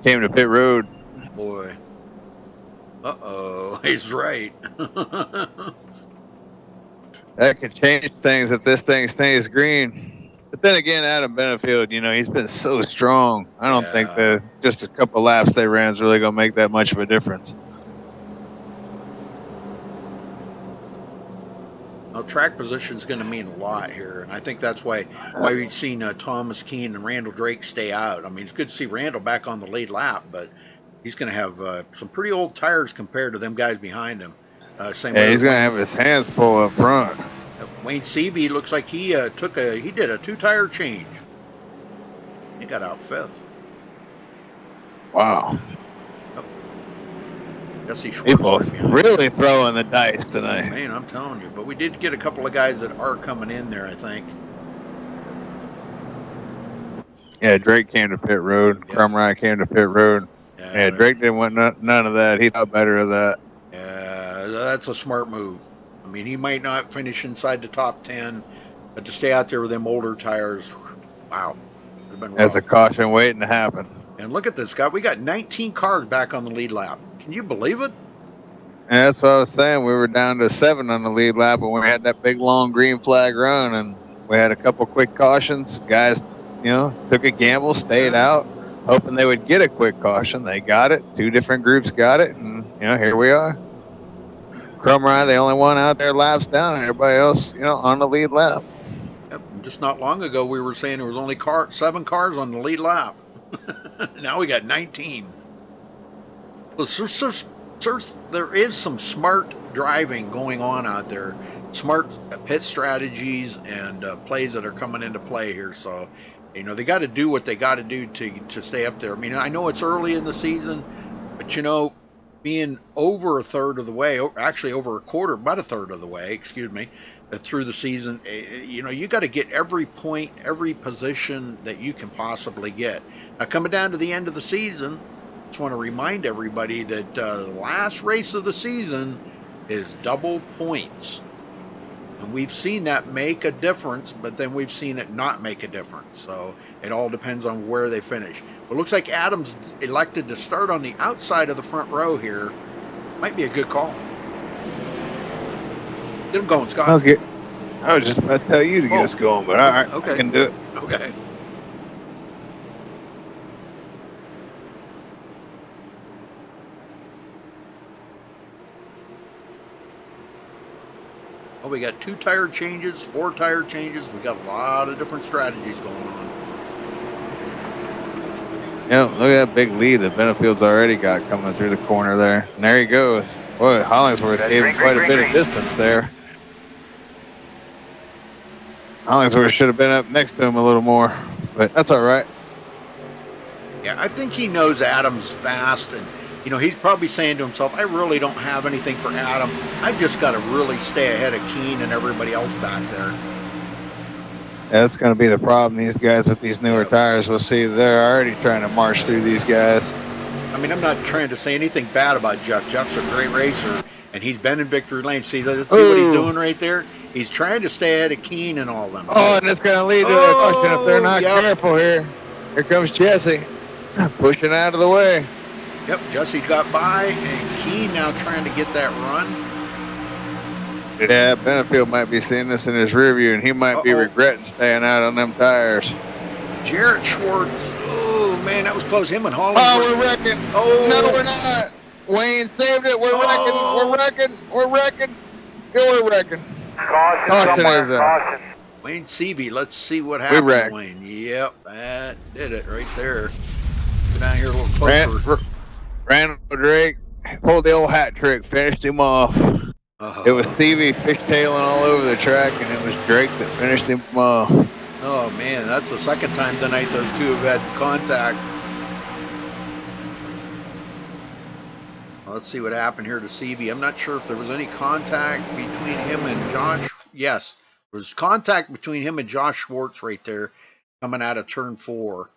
came to pit road. Boy. Uh-oh, he's right. That could change things if this thing stays green. But then again, Adam Benefield, you know, he's been so strong. I don't think that just a couple laps they ran is really going to make that much of a difference. Well, track position is going to mean a lot here, and I think that's why we've seen Thomas Keene and Randall Drake stay out. I mean, it's good to see Randall back on the lead lap, but He's going to have some pretty old tires compared to them guys behind him. Same Yeah, way he's with gonna have his hands full up front. Wayne Seavey looks like he did a 2-tire change. He got out 5th. Wow. Jesse Schwartz People right behind really throwing the dice tonight. Man, I'm telling you. But we did get a couple of guys that are coming in there, I think. Yeah, Drake came to pit road. Yep. Crumrye came to pit road. Yeah, Drake didn't want none of that. He thought better of that. Yeah, that's a smart move. I mean, he might not finish inside the top 10, but to stay out there with them older tires, wow. Would have been rough. That's a caution waiting to happen. And look at this, Scott. We got 19 cars back on the lead lap. Can you believe it? And that's what I was saying. We were down to 7 on the lead lap, but we had that big long green flag run, and we had a couple quick cautions. Guys, took a gamble, stayed out, hoping they would get a quick caution. They got it. 2 different groups got it, and here we are. Crumrye, the only one out there laps down, and everybody else, on the lead lap. Yep. Just not long ago, we were saying there was only 7 cars on the lead lap. Now we got 19. There is some smart driving going on out there, smart pit strategies and plays that are coming into play here. So, they got to do what they got to do to stay up there. I mean, I know it's early in the season, but being over a third of the way, actually over about a third of the way, through the season, you got to get every point, every position that you can possibly get. Now, coming down to the end of the season, just want to remind everybody that the last race of the season is double points. And we've seen that make a difference, but then we've seen it not make a difference. So it all depends on where they finish. But it looks like Adams elected to start on the outside of the front row here. Might be a good call. Get him going, Scott. Okay. I was just about to tell you to get us going, but all right, okay. I can do it. Okay. Well, we got 2 tire changes, 4 tire changes. We got a lot of different strategies going on. Yeah, look at that big lead that Benefield's already got coming through the corner there. And there he goes. Boy, Hollingsworth gave him quite a bit of distance there. Hollingsworth should have been up next to him a little more, but that's all right. Yeah, I think he knows Adam's fast, and he's probably saying to himself, I really don't have anything for Adam. I've just got to really stay ahead of Keen and everybody else back there. Yeah, that's going to be the problem. These guys with these newer tires, we'll see, they're already trying to march through these guys. I mean, I'm not trying to say anything bad about Jeff. Jeff's a great racer, and he's been in victory lane. See what he's doing right there? He's trying to stay ahead of Keen and all of them. Oh, and it's going to lead to a caution if they're not careful here. Here comes Jesse, pushing out of the way. Yep, Jesse got by, and Keen now trying to get that run. Yeah, Benefield might be seeing this in his rear view, and he might be regretting staying out on them tires. Jarrett Schwartz. Oh, man, that was close. Him and Holland. Oh, we're wrecking. Oh. No, we're not. Wayne saved it. We're wrecking. We're wrecking. Yeah, we're wrecking. Caution is up. Wayne Seavey. Let's see what happened, Wayne. Yep, that did it right there. Get down here a little closer. Randall Drake pulled the old hat trick, finished him off. It was Stevie fishtailing all over the track, and it was Drake that finished him off. Oh, man, that's the second time tonight those two have had contact. Well, let's see what happened here to Seavey. I'm not sure if there was any contact between him and Josh. Yes, there was contact between him and Josh Schwartz right there coming out of turn 4.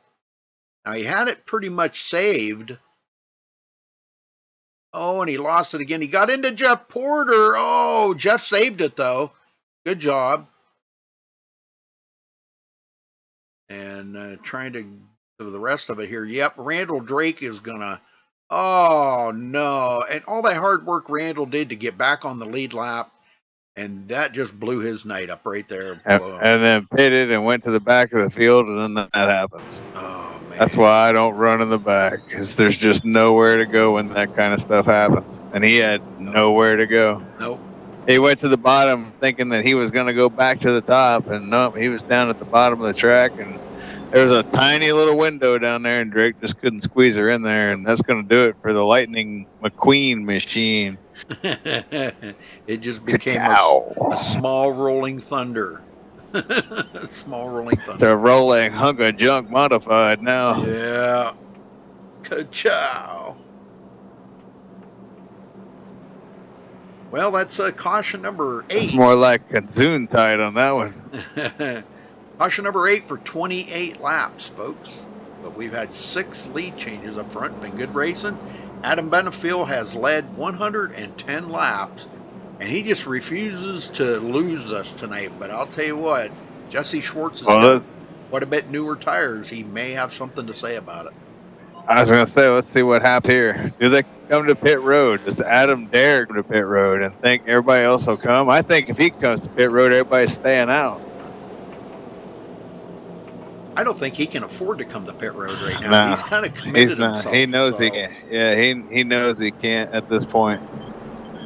Now, he had it pretty much saved. Oh, and he lost it again. He got into Jeff Porter. Oh, Jeff saved it, though. Good job. And trying to do the rest of it here. Yep, Randall Drake is going to... Oh, no. And all that hard work Randall did to get back on the lead lap, and that just blew his night up right there. And then pitted and went to the back of the field, and then that happens. Oh, man. That's why I don't run in the back, because there's just nowhere to go when that kind of stuff happens. And he had nowhere to go. Nope. He went to the bottom thinking that he was going to go back to the top, and nope, he was down at the bottom of the track, and There's a tiny little window down there, and Drake just couldn't squeeze her in there, and that's going to do it for the Lightning McQueen machine. It just became a small rolling thunder. Small rolling thunder. It's a rolling hunk of junk modified now. Yeah. Ka-chow. Well, that's caution number 8. It's more like Kazun tide on that one. Caution number 8 for 28 laps, folks. But we've had 6 lead changes up front. Been good racing. Adam Benefield has led 110 laps, and he just refuses to lose us tonight. But I'll tell you what, Jesse Schwartz has got quite a bit newer tires. He may have something to say about it. I was going to say, let's see what happens here. Do they come to pit road? Does Adam dare come to pit road and think everybody else will come? I think if he comes to pit road, everybody's staying out. I don't think he can afford to come to pit road right now. Nah, he's kind of committed himself. He knows he can't. Yeah, he knows he can't at this point.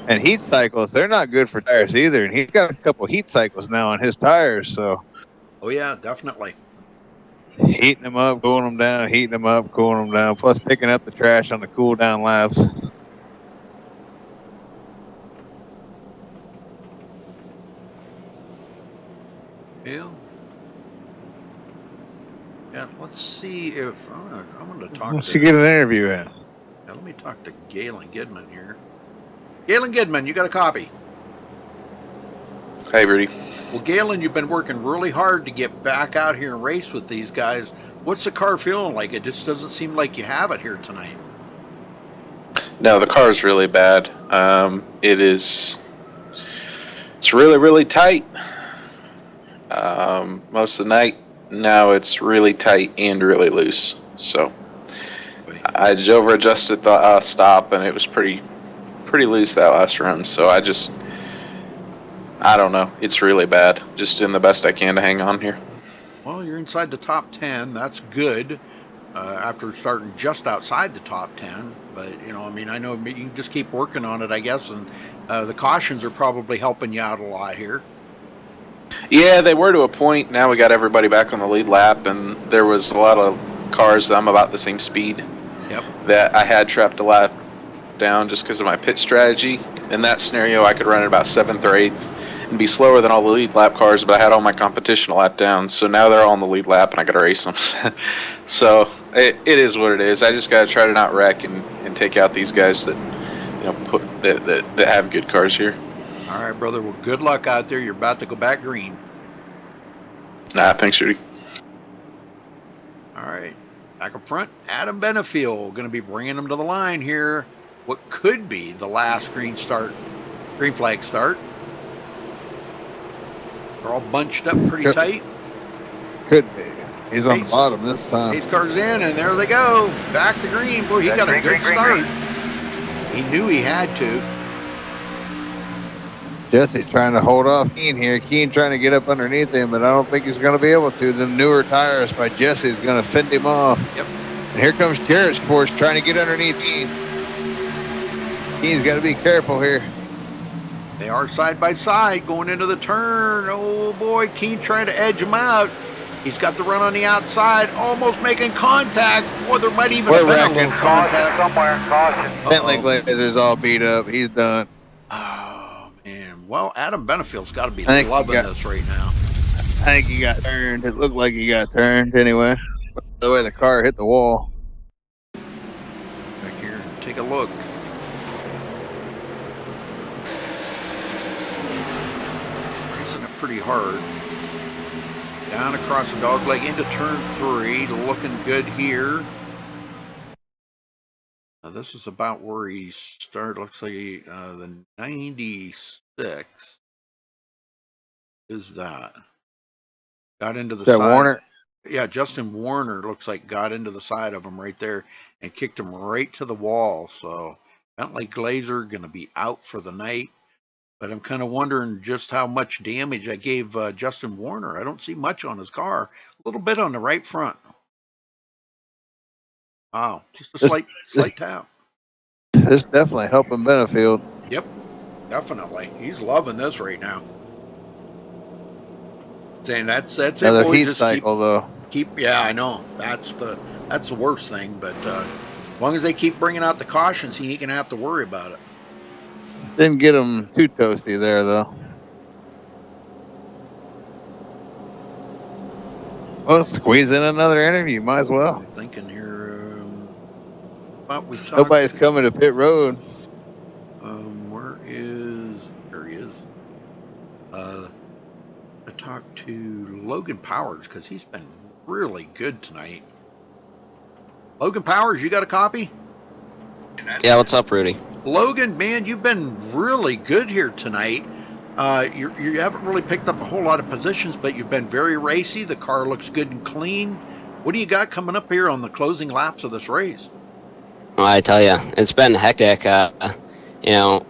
And heat cycles, they're not good for tires either. And he's got a couple heat cycles now on his tires. So. Oh yeah, definitely. Heating them up, cooling them down, heating them up, cooling them down. Plus picking up the trash on the cool down laps. Yeah, let's see if I'm going to talk. Let's get an interview in. Yeah, let me talk to Galen Gidman here. Galen Gidman, you got a copy? Hey, Rudy. Well, Galen, you've been working really hard to get back out here and race with these guys. What's the car feeling like? It just doesn't seem like you have it here tonight. No, the car is really bad. It's really, really tight. Most of the night. Now it's really tight and really loose. So I just over-adjusted the stop, and it was pretty loose that last run. So I don't know. It's really bad. Just doing the best I can to hang on here. Well, you're inside the top 10. That's good. After starting just outside the top 10. But, I know you can just keep working on it, I guess. And the cautions are probably helping you out a lot here. Yeah, they were to a point. Now we got everybody back on the lead lap, and there was a lot of cars that I'm about the same speed. Yep. That I had trapped a lap down just because of my pit strategy. In that scenario, I could run at about 7th or 8th and be slower than all the lead lap cars, but I had all my competition a lap down. So now they're all on the lead lap, and I got to race them. So it is what it is. I just got to try to not wreck and take out these guys that that have good cars here. All right, brother. Well, good luck out there. You're about to go back green. Thanks, Rudy. All right. Back up front, Adam Benefield going to be bringing them to the line here. What could be the last green flag start. They're all bunched up pretty tight. Could be. He's on the bottom this time. Pace car's in, and there they go. Back to green. Boy, he got a good start. He knew he had to. Jesse trying to hold off Keen here. Keen trying to get up underneath him, but I don't think he's going to be able to. The newer tires by Jesse is going to fend him off. Yep. And here comes Jared Sports trying to get underneath Keen. Keen's got to be careful here. They are side by side going into the turn. Oh boy, Keen trying to edge him out. He's got the run on the outside, almost making contact. Boy, there might even have been a little contact. Somewhere, caution. Bentley Glazer's all beat up. He's done. Oh, man. Well, Adam Benefield's got to be loving this right now. I think he got turned. It looked like he got turned anyway. The way the car hit the wall. Back here, take a look. Racing it pretty hard. Down across the dog leg into turn 3, looking good here. Now this is about where he started. Looks like the 96 is that. Got into the side. Warner? Yeah, Justin Warner looks like got into the side of him right there and kicked him right to the wall. So Bentley Glazer going to be out for the night. But I'm kind of wondering just how much damage I gave Justin Warner. I don't see much on his car. A little bit on the right front. Wow, just a slight tap. This definitely helping Benefield. Yep, definitely. He's loving this right now. Saying that's it. Another Boys. heat Just cycle, though. Yeah, I know. That's the worst thing. But as long as they keep bringing out the cautions, he ain't gonna have to worry about it. Didn't get him too toasty there, though. Well, squeeze in another interview. Might as well. I'm thinking here. But we talked. Nobody's coming to pit road. There he is. I talked to Logan Powers because he's been really good tonight. Logan Powers, you got a copy? Yeah, what's up, Rudy? Logan, man, you've been really good here tonight. You haven't really picked up a whole lot of positions, but you've been very racy. The car looks good and clean. What do you got coming up here on the closing laps of this race? Well, I tell you, it's been hectic. You know,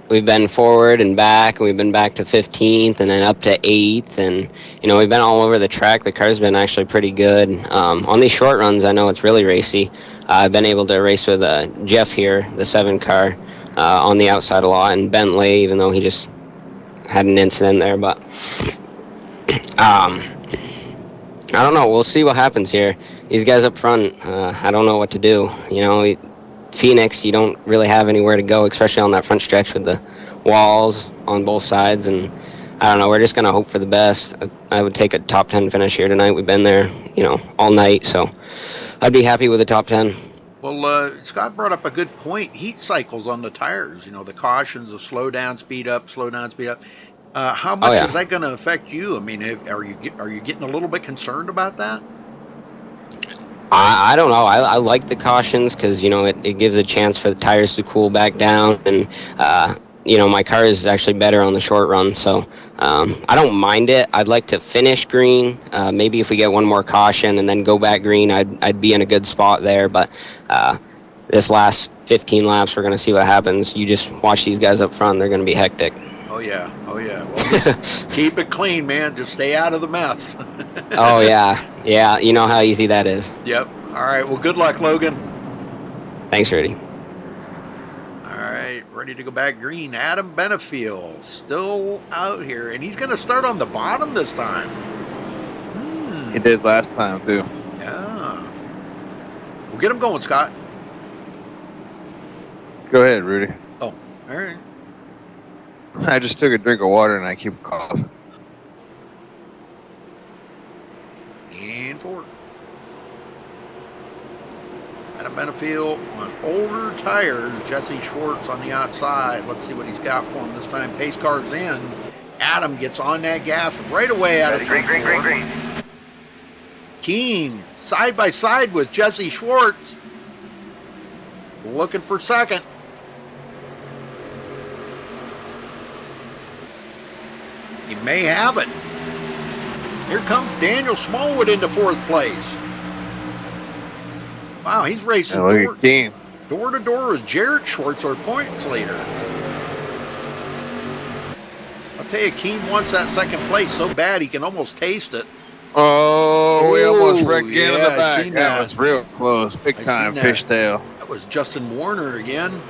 we've been forward and back, and we've been back to 15th and then up to 8th, and we've been all over the track. The car's been actually pretty good. On these short runs, I know it's really racy. I've been able to race with Jeff here, the 7 car, on the outside a lot, and Bentley, even though he just had an incident there. But I don't know. We'll see what happens here. These guys up front, I don't know what to do. Phoenix, you don't really have anywhere to go, especially on that front stretch with the walls on both sides. And I don't know. We're just going to hope for the best. I would take a top 10 finish here tonight. We've been there, all night. So I'd be happy with a top 10. Well, Scott brought up a good point. Heat cycles on the tires. The cautions of slow down, speed up, slow down, speed up. How much is that going to affect you? I mean, are you getting a little bit concerned about that? I don't know. I like the cautions because it gives a chance for the tires to cool back down, and my car is actually better on the short run, so I don't mind it. I'd like to finish green. Maybe if we get one more caution and then go back green, I'd be in a good spot there. But this last 15 laps, we're going to see what happens. You just watch these guys up front; they're going to be hectic. Oh yeah. Well, just keep it clean, man. Just stay out of the mess. Oh yeah. You know how easy that is. Yep. All right. Well, good luck, Logan. Thanks, Rudy. All right, ready to go back green. Adam Benefiel still out here, and he's going to start on the bottom this time. He did last time too. Yeah. We'll get him going, Scott. Go ahead, Rudy. Oh, all right. I just took a drink of water and I keep coughing. And forward. Adam Benefiel on older tires. Jesse Schwartz on the outside. Let's see what he's got for him this time. Pace car's in. Adam gets on that gas right away out of green. Keen side by side with Jesse Schwartz. Looking for second. He may have it. Here comes Daniel Smallwood into 4th place. Wow, he's racing door to door with Jarrett Schwartz, our points leader. I'll tell you, Keene wants that second place so bad he can almost taste it. Oh, we almost wrecked in the back. That. That was real close. Big time fishtail. That was Justin Warner again.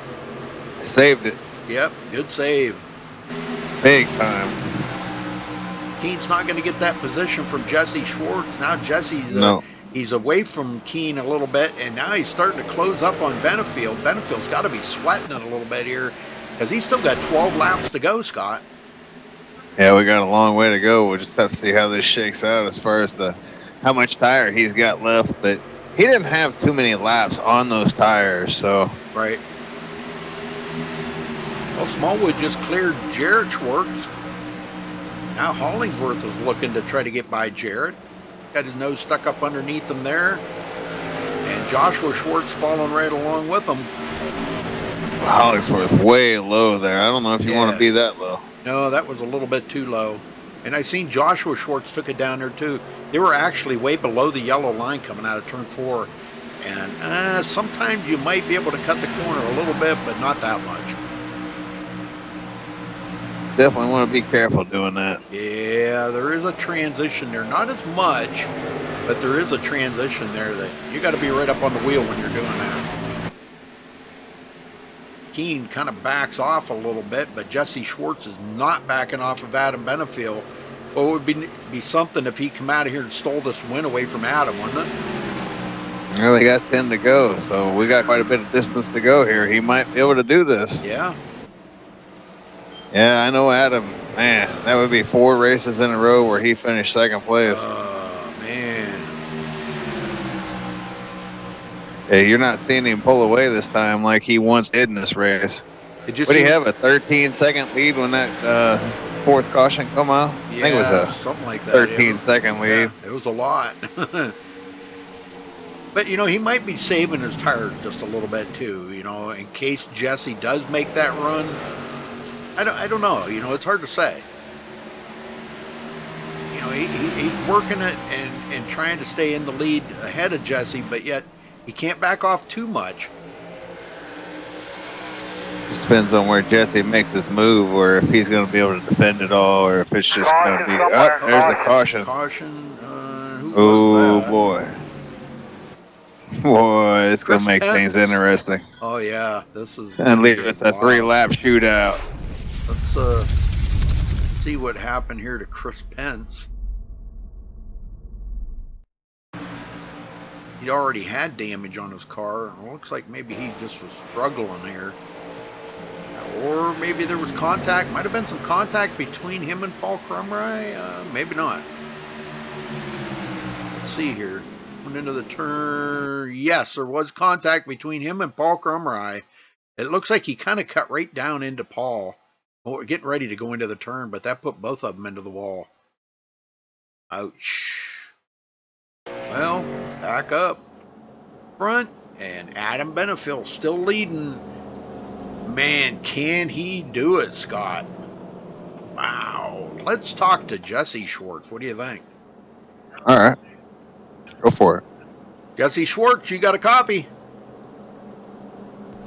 Saved it. Yep, good save. Big time. Keene's not going to get that position from Jesse Schwartz. Now Jesse's he's away from Keene a little bit, and now he's starting to close up on Benefiel. Benefield's got to be sweating it a little bit here because he's still got 12 laps to go, Scott. Yeah, we got a long way to go. We'll just have to see how this shakes out as far as how much tire he's got left. But he didn't have too many laps on those tires, so. Right. Well, Smallwood just cleared Jarrett Schwartz. Now Hollingsworth is looking to try to get by Jarrett. Got his nose stuck up underneath him there. And Joshua Schwartz following right along with him. Hollingsworth way low there. I don't know if you want to be that low. No, that was a little bit too low. And I seen Joshua Schwartz took it down there too. They were actually way below the yellow line coming out of turn 4. And sometimes you might be able to cut the corner a little bit, but not that much. Definitely want to be careful doing that. Yeah, there is a transition there. Not as much, but there is a transition there that you got to be right up on the wheel when you're doing that. Keene kind of backs off a little bit, but Jesse Schwartz is not backing off of Adam Benefiel. Well, it would be something if he come out of here and stole this win away from Adam, wouldn't it? Well, they got 10 to go, so we got quite a bit of distance to go here. He might be able to do this. Yeah. Yeah, I know Adam. Man, that would be 4 races in a row where he finished second place. Oh, man. Hey, you're not seeing him pull away this time like he once did in this race. What do you have, a 13-second lead when that fourth caution come out? Yeah, I think it was a something like that. 13-second lead. Yeah, it was a lot. But, you know, he might be saving his tires just a little bit, too, you know, in case Jesse does make that run. I don't know. You know, it's hard to say. You know, he's working it and trying to stay in the lead ahead of Jesse, but yet he can't back off too much. Just depends on where Jesse makes his move, or if he's going to be able to defend it all, or if it's just going to be. Oh, there's the caution. Caution. Oh boy. Boy, it's going to make Pence. things interesting. Oh yeah, this is. And leave us a 3-lap shootout. Let's see what happened here to Chris Pence. He already had damage on his car, and it looks like maybe he just was struggling here. Or maybe there was contact. Might have been some contact between him and Paul Crumry. Maybe not. Let's see here. Went into the turn. Yes, there was contact between him and Paul Crumry. It looks like he kind of cut right down into Paul. Well, getting ready to go into the turn, but that put both of them into the wall. Ouch. Well, back up front, and Adam Benefiel still leading. Man, can he do it, Scott? Wow. Let's talk to Jesse Schwartz. What do you think? All right. Go for it. Jesse Schwartz, you got a copy?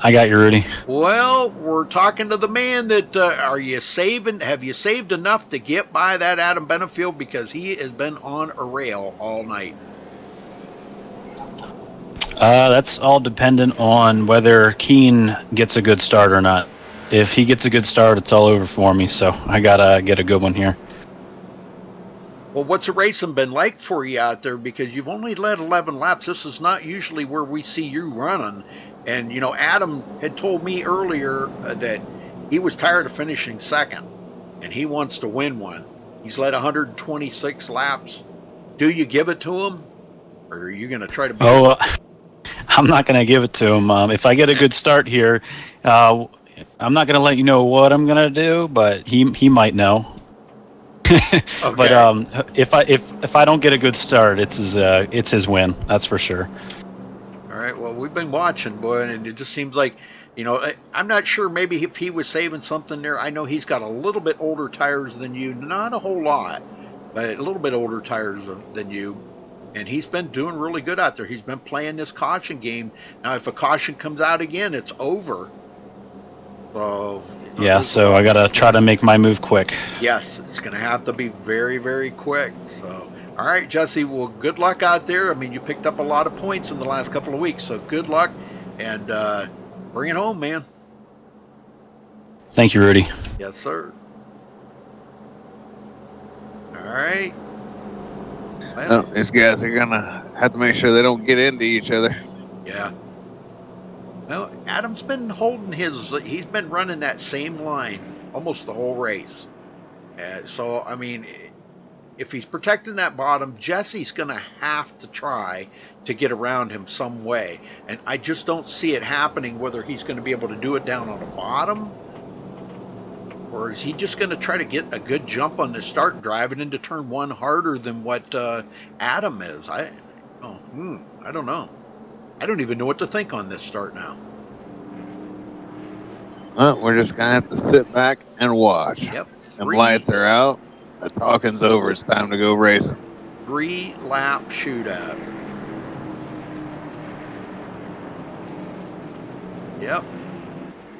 I got you, Rudy. Well, we're talking to the man that, have you saved enough to get by that Adam Benefiel? Because he has been on a rail all night. That's all dependent on whether Keen gets a good start or not. If he gets a good start, it's all over for me, so I gotta get a good one here. Well, what's the racing been like for you out there? Because you've only led 11 laps. This is not usually where we see you running. And, you know, Adam had told me earlier that he was tired of finishing second, and he wants to win one. He's led 126 laps. Do you give it to him? Or are you going to try to beat him? I'm not going to give it to him. If I get a good start here, I'm not going to let you know what I'm going to do, but he might know. Okay. But if I don't get a good start, it's his win. That's for sure. All right. Well, we've been watching, boy, and it just seems like, you know, I'm not sure. Maybe if he was saving something there. I know he's got a little bit older tires than you, not a whole lot, but a little bit older tires than you. And he's been doing really good out there. He's been playing this caution game. Now, if a caution comes out again, it's over. So yeah, so I gotta try to make my move quick. Yes, it's gonna have to be very, very quick. So, all right, Jesse. Well, good luck out there. I mean, you picked up a lot of points in the last couple of weeks, so good luck and bring it home, man. Thank you, Rudy. Yes, sir. All right. Well, these guys are gonna have to make sure they don't get into each other. Yeah. Well, Adam's been holding he's been running that same line almost the whole race. So, I mean, if he's protecting that bottom, Jesse's going to have to try to get around him some way. And I just don't see it happening, whether he's going to be able to do it down on the bottom, or is he just going to try to get a good jump on the start, driving into turn one harder than what Adam is? I don't know. I don't even know what to think on this start now. Well, we're just going to have to sit back and watch. Yep. Them lights are out. The talking's over. It's time to go racing. 3-lap shootout. Yep.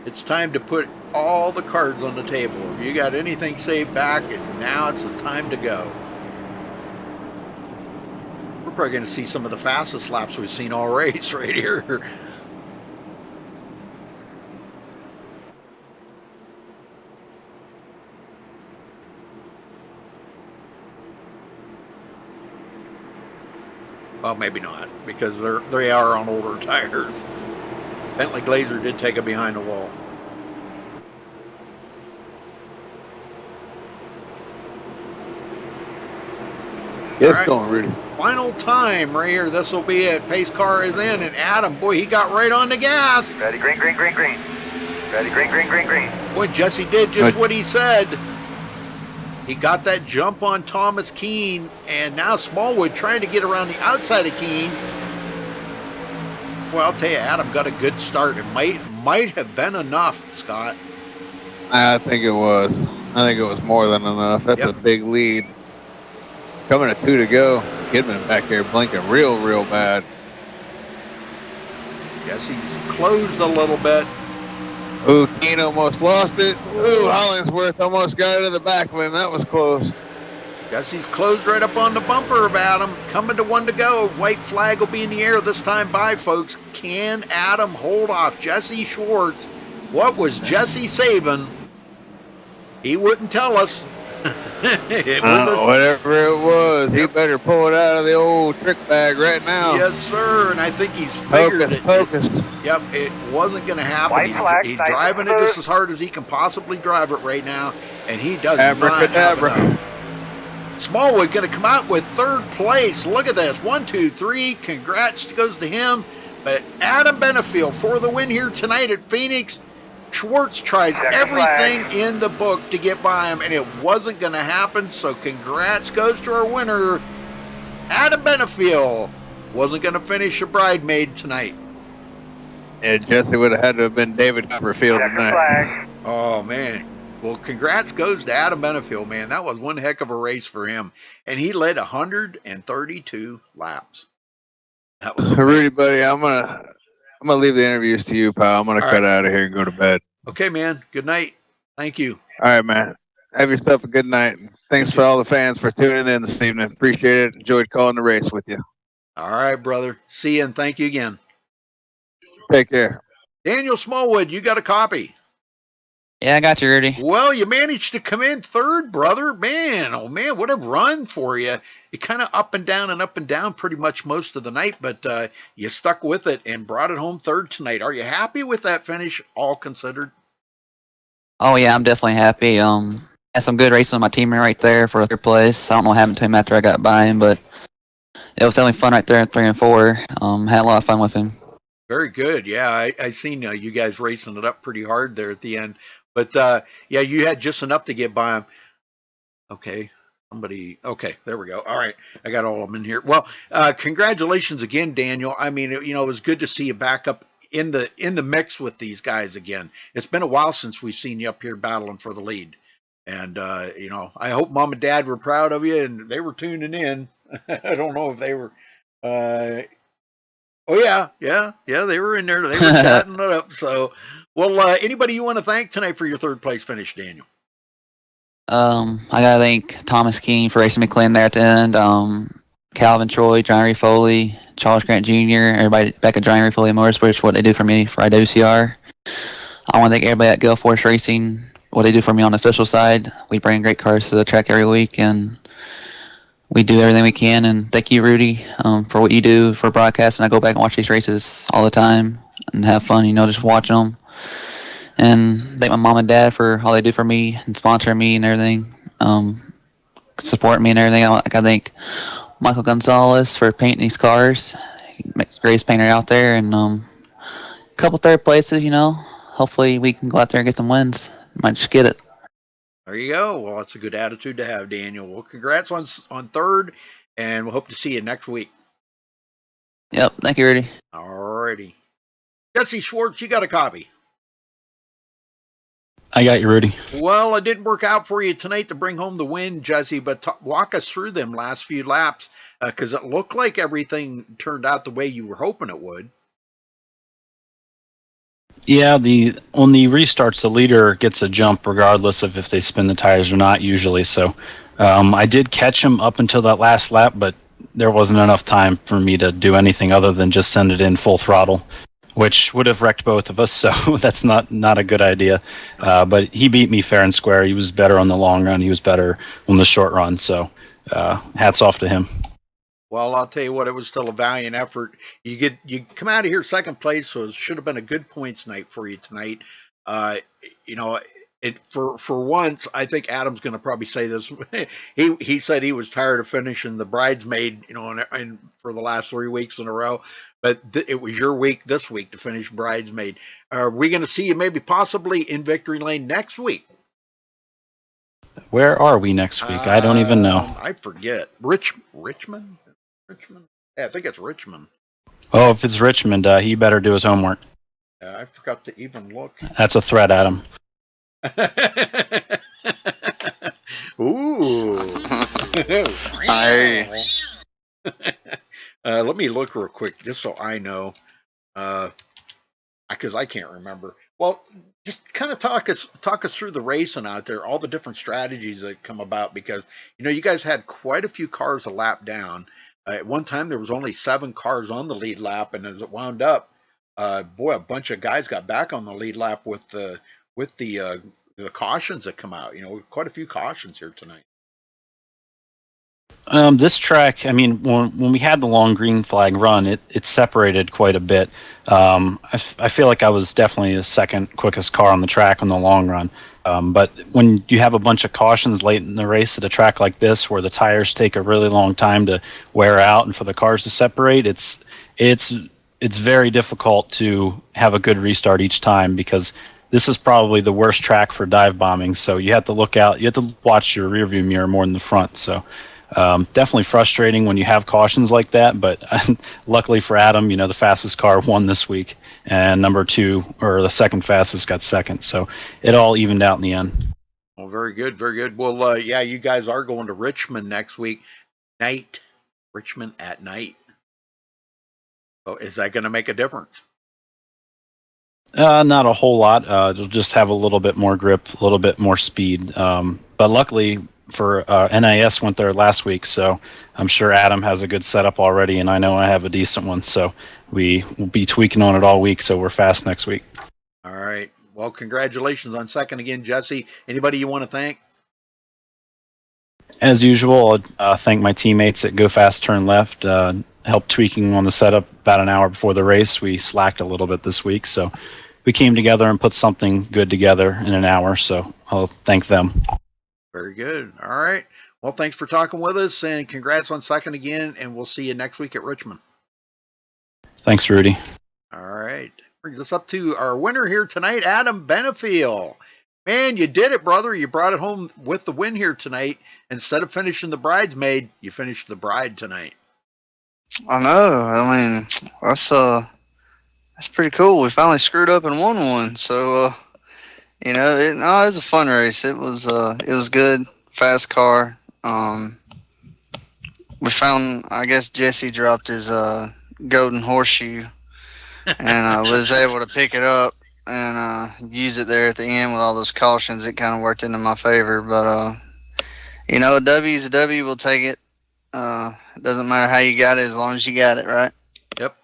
It's time to put all the cards on the table. If you got anything saved back, and now it's the time to go. We're probably going to see some of the fastest laps we've seen all race right here. Well, maybe not, because they are on older tires. Bentley Glazer did take it behind the wall. Yes, right. Going, Rudy. Final time right here. This will be it. Pace car is in, and Adam, boy, he got right on the gas. Ready, green, green, green, green. Ready, green, green, green, green. Boy, Jesse did just what he said. He got that jump on Thomas Keene, and now Smallwood trying to get around the outside of Keene. Well, I'll tell you, Adam got a good start. It might have been enough, Scott. I think it was. I think it was more than enough. That's a big lead. Coming to 2 to go. Kidman back there blinking real bad. Yes, he's closed a little bit. Ooh, Keene almost lost it. Ooh, Hollingsworth almost got it in the back of him. That was close. Jesse's closed right up on the bumper of Adam. Coming to 1 to go. White flag will be in the air this time by, folks. Can Adam hold off Jesse Schwartz? What was Jesse saving? He wouldn't tell us. Whatever it was, he better pull it out of the old trick bag right now. Yes, sir. And I think he's figured Focus. It wasn't going to happen. He's driving it just as hard as he can possibly drive it right now, and he does not have enough. Smallwood going to come out with 3rd place. Look at this. 1, 2, 3. Congrats goes to him. But Adam Benefield for the win here tonight at Phoenix. Schwartz tries everything in the book to get by him, and it wasn't going to happen. So congrats goes to our winner, Adam Benefield. Wasn't going to finish a bridesmaid tonight. Yeah, Jesse would have had to have been David Copperfield tonight. Oh, man. Well, congrats goes to Adam Benefield, man. That was one heck of a race for him. And he led 132 laps. That was Rudy, buddy, I'm gonna leave the interviews to you, pal. I'm gonna cut out of here and go to bed. Okay, man. Good night. Thank you. All right, man. Have yourself a good night. Thanks for all the fans for tuning in this evening. Appreciate it. Enjoyed calling the race with you. All right, brother. See you, and thank you again. Take care. Daniel Smallwood, you got a copy. Yeah, I got you, Rudy. Well, you managed to come in 3rd, brother. Man, oh man, what a run for you. You kind of up and down pretty much most of the night, but you stuck with it and brought it home 3rd tonight. Are you happy with that finish, all considered? Oh, yeah, I'm definitely happy. Had some good racing on my team right there for 3rd place. I don't know what happened to him after I got by him, but it was definitely fun right there in 3 and 4. Had a lot of fun with him. Very good. Yeah, I seen you guys racing it up pretty hard there at the end. But, yeah, you had just enough to get by him. Okay. Okay, there we go. All right. I got all of them in here. Well, congratulations again, Daniel. I mean, it was good to see you back up in the mix with these guys again. It's been a while since we've seen you up here battling for the lead. And, I hope Mom and Dad were proud of you and they were tuning in. I don't know if they were. Oh, yeah, they were in there. They were chatting it up. So, well, anybody you want to thank tonight for your 3rd place finish, Daniel? I gotta thank Thomas Keene for racing me clean there at the end. Calvin Troy, Johnny Foley, Charles Grant Jr., everybody back at Johnny Foley Motorsports for what they do for me for IWCR. I want to thank everybody at Gale Force Racing, what they do for me on the official side. We bring great cars to the track every week, and we do everything we can. And thank you, Rudy, for what you do for broadcasting. I go back and watch these races all the time and have fun, just watching them. And thank my mom and dad for all they do for me and sponsoring me and everything, supporting me and everything. I thank Michael Gonzalez for painting these cars. He's the greatest painter out there. And a couple 3rd places, Hopefully we can go out there and get some wins. Might just get it. There you go. Well, that's a good attitude to have, Daniel. Well, congrats on 3rd, and we'll hope to see you next week. Yep. Thank you, Rudy. All righty. Jesse Schwartz, you got a copy. I got you, Rudy. Well, it didn't work out for you tonight to bring home the win, Jesse, but walk us through them last few laps, because it looked like everything turned out the way you were hoping it would. Yeah, on the restarts, the leader gets a jump regardless of if they spin the tires or not, usually. So I did catch him up until that last lap, but there wasn't enough time for me to do anything other than just send it in full throttle, which would have wrecked both of us, so that's not a good idea. But he beat me fair and square. He was better on the long run. He was better on the short run, so hats off to him. Well, I'll tell you what, it was still a valiant effort. You come out of here second place, so it should have been a good points night for you tonight. Uh, you know, it for once, I think Adam's going to probably say this. He said he was tired of finishing the bridesmaid, and for the last 3 weeks in a row. But it was your week this week to finish bridesmaid. Are we going to see you maybe possibly in victory lane next week? Where are we next week? I don't even know. I forget. Richmond? Richmond? Yeah, I think it's Richmond. Oh, if it's Richmond, he better do his homework. I forgot to even look. That's a threat, Adam. Ooh. Let me look real quick, just so I know, because I can't remember. Well, just kind of talk us through the racing out there, all the different strategies that come about, because you guys had quite a few cars a lap down. At one time, there was only 7 cars on the lead lap, and as it wound up, boy, a bunch of guys got back on the lead lap with the cautions that come out. Quite a few cautions here tonight. This track, I mean, when we had the long green flag run, it separated quite a bit. I feel like I was definitely the second quickest car on the track on the long run. But when you have a bunch of cautions late in the race at a track like this, where the tires take a really long time to wear out and for the cars to separate, it's very difficult to have a good restart each time, because this is probably the worst track for dive bombing. So you have to look out, you have to watch your rearview mirror more than the front. So definitely frustrating when you have cautions like that, but luckily for Adam, the fastest car won this week, and number 2, or the second fastest, got second. So it all evened out in the end. Well, very good, very good. Well, yeah, you guys are going to Richmond next week night. Richmond at night. So is that going to make a difference? Not a whole lot. It'll just have a little bit more grip, a little bit more speed. But luckily for NIS went there last week, so I'm sure Adam has a good setup already, and I know I have a decent one. So we will be tweaking on it all week, so we're fast next week. All right. Well, congratulations on second again, Jesse. Anybody you want to thank? As usual, I'll thank my teammates at Go Fast Turn Left. Helped tweaking on the setup about an hour before the race. We slacked a little bit this week, so we came together and put something good together in an hour. So I'll thank them. Very good. All right. Well, thanks for talking with us, and congrats on second again, and we'll see you next week at Richmond. Thanks, Rudy. All right. Brings us up to our winner here tonight, Adam Benefiel. Man, you did it, brother. You brought it home with the win here tonight. Instead of finishing the bridesmaid, you finished the bride tonight. I know. I mean, that's pretty cool. We finally screwed up and won one. So, it was a fun race. It was good, fast car. We found, I guess Jesse dropped his golden horseshoe, and was able to pick it up and use it there at the end with all those cautions. It kind of worked into my favor, but a W is a W. We'll take it. It doesn't matter how you got it as long as you got it, right? Yep.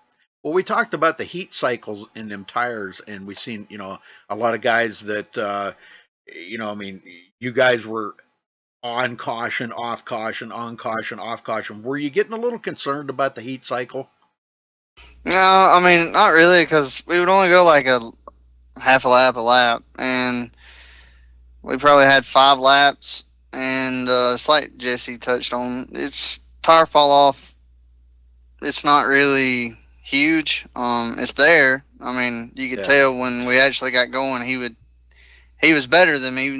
Well, we talked about the heat cycles in them tires, and we've seen, a lot of guys that, you guys were on caution, off caution, on caution, off caution. Were you getting a little concerned about the heat cycle? No, I mean, not really, because we would only go like a half a lap, and we probably had 5 laps, and it's like Jesse touched on, it's tire fall off. It's not really huge. It's there. I mean, you could tell when we actually got going, he was better than me,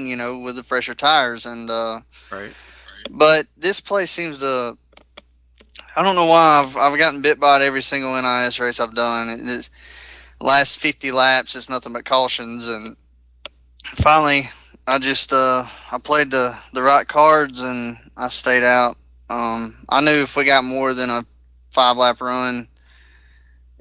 with the fresher tires, and right. But this place seems to, I don't know why I've gotten bit by it every single NIS race I've done. It last 50 laps, it's nothing but cautions, and finally, I just I played the right cards and I stayed out. I knew if we got more than a 5-lap run,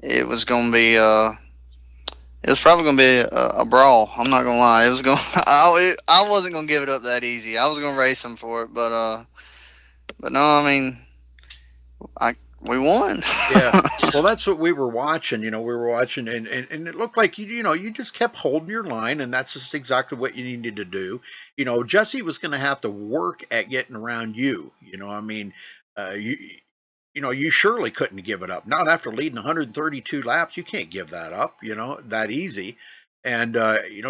it was gonna be it was probably gonna be a brawl. I'm not gonna lie. It was gonna I wasn't gonna give it up that easy. I was gonna race them for it, but no, I mean, we won. Yeah. Well, that's what we were watching. We were watching, and it looked like you just kept holding your line, and that's just exactly what you needed to do. Jesse was going to have to work at getting around you. you surely couldn't give it up. Not after leading 132 laps. You can't give that up, that easy. And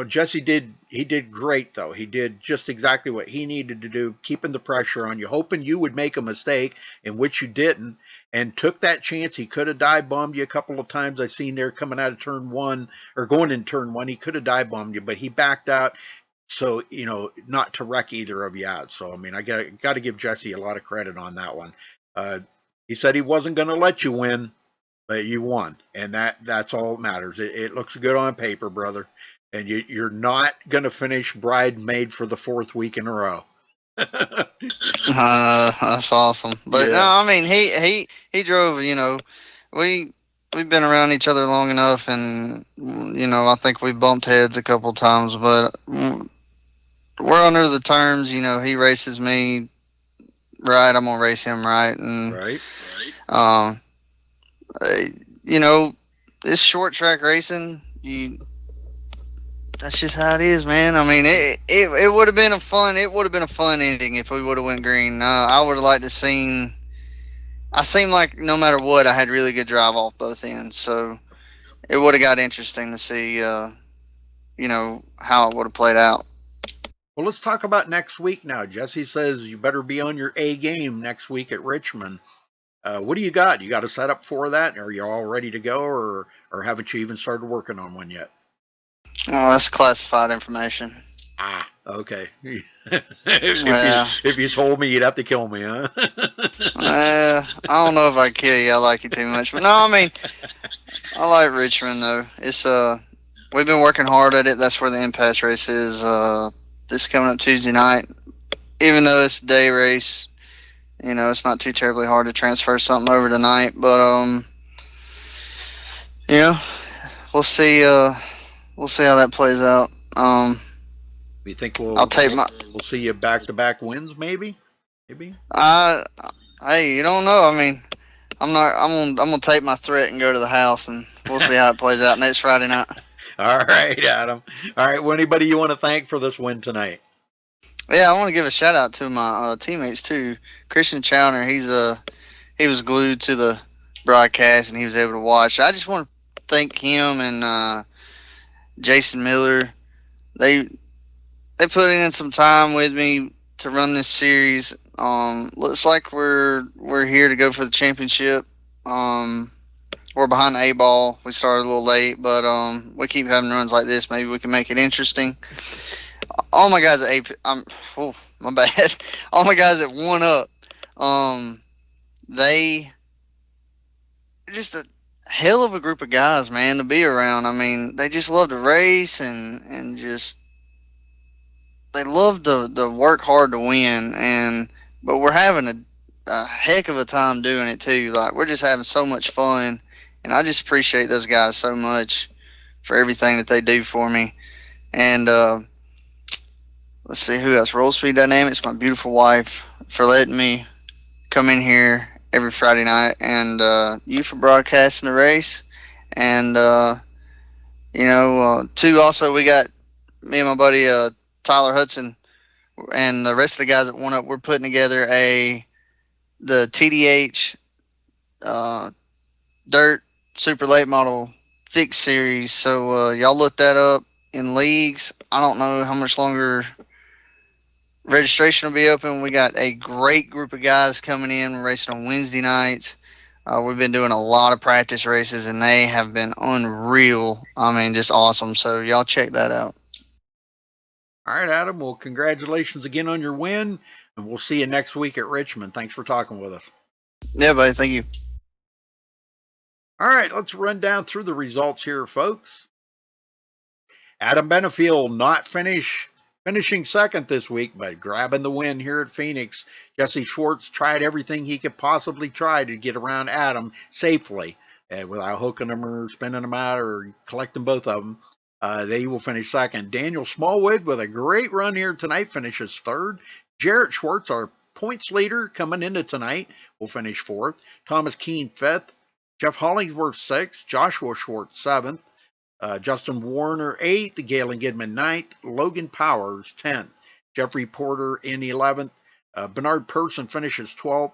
Jesse did great though. He did just exactly what he needed to do, keeping the pressure on you, hoping you would make a mistake, in which you didn't, and took that chance. He could have dive bombed you a couple of times. I seen there coming out of turn one or going in turn one. He could have dive bombed you, but he backed out. So, not to wreck either of you out. So, I mean, I got to give Jesse a lot of credit on that one. He said he wasn't going to let you win, but you won, and that's all that matters. It looks good on paper, brother, and you're not going to finish bridesmaid for the 4th week in a row. That's awesome. But no, I mean, he drove. We've been around each other long enough, and I think we bumped heads a couple times, but we're under the terms. He races me right, I'm gonna race him right, and this short track racing, that's just how it is, man. I mean, it would have been a fun ending if we would have went green. I would have liked to seen. I seemed like no matter what, I had really good drive off both ends, so it would have got interesting to see, how it would have played out. Well, let's talk about next week now. Jesse says you better be on your A game next week at Richmond. What do you got? You got a setup for that? Are you all ready to go, or haven't you even started working on one yet? Oh, that's classified information. Ah, okay. if you told me, you'd have to kill me, huh? I don't know if I kill you. I like you too much, but no, I mean, I like Richmond though. It's we've been working hard at it. That's where the impasse race is. This coming up Tuesday night. Even though it's a day race, it's not too terribly hard to transfer something over tonight. But we'll see. We'll see how that plays out. You think we'll see you back-to-back wins, maybe? Hey, you don't know. I mean, I'm gonna take my threat and go to the house, and we'll see how it plays out next Friday night. All right, Adam. All right, well, anybody you want to thank for this win tonight? Yeah, I want to give a shout out to my teammates too. Christian Chowner, he was glued to the broadcast and he was able to watch. I just want to thank him and Jason Miller. They put in some time with me to run this series. Looks like we're here to go for the championship. We're behind the 8-ball. We started a little late, but we keep having runs like this. Maybe we can make it interesting. All my guys at my bad. All my guys at 1UP, they just a hell of a group of guys, man, to be around. I mean, they just love to race and just they love to work hard to win. But we're having a heck of a time doing it too. Like, we're just having so much fun, and I just appreciate those guys so much for everything that they do for me. And let's see who else. Roll Speed Dynamics, my beautiful wife, for letting me come in here every Friday night, and you for broadcasting the race. And too, also we got me and my buddy Tyler Hudson and the rest of the guys at 1UP. We're putting together the TDH Dirt Super Late Model Fix Series. So y'all look that up in leagues. I don't know how much longer registration will be open. We got a great group of guys coming in. We're racing on Wednesday nights. We've been doing a lot of practice races, and they have been unreal. I mean, just awesome. So y'all check that out. All right, Adam. Well, congratulations again on your win, and we'll see you next week at Richmond. Thanks for talking with us. Yeah, buddy. Thank you. All right, let's run down through the results here, folks. Adam Benefield not finishing second this week, but grabbing the win here at Phoenix. Jesse Schwartz tried everything he could possibly try to get around Adam safely without hooking him or spinning him out or collecting both of them. They will finish second. Daniel Smallwood with a great run here tonight finishes third. Jarrett Schwartz, our points leader coming into tonight, will finish fourth. Thomas Keene fifth. Jeff Hollingsworth sixth. Joshua Schwartz seventh. Justin Warner 8th, Galen Gidman 9th, Logan Powers 10th, Jeffrey Porter in 11th, Bernard Person finishes 12th,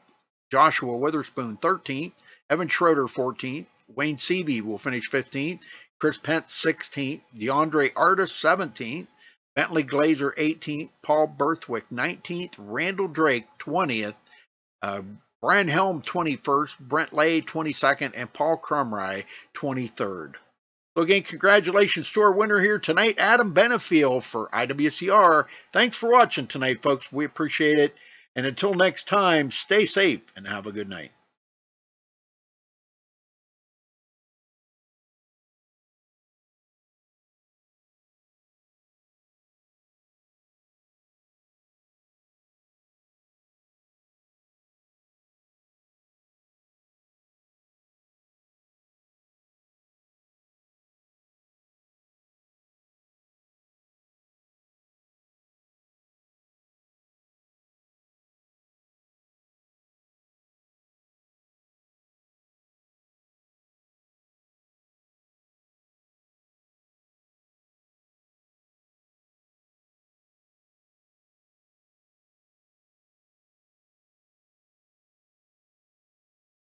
Joshua Witherspoon 13th, Evan Schroeder 14th, Wayne Seavey will finish 15th, Chris Pence 16th, DeAndre Artis 17th, Bentley Glazer 18th, Paul Berthwick 19th, Randall Drake 20th, Brian Helm 21st, Brent Lay 22nd, and Paul Crumry 23rd. So again, congratulations to our winner here tonight, Adam Benefiel for IWCR. Thanks for watching tonight, folks. We appreciate it. And until next time, stay safe and have a good night.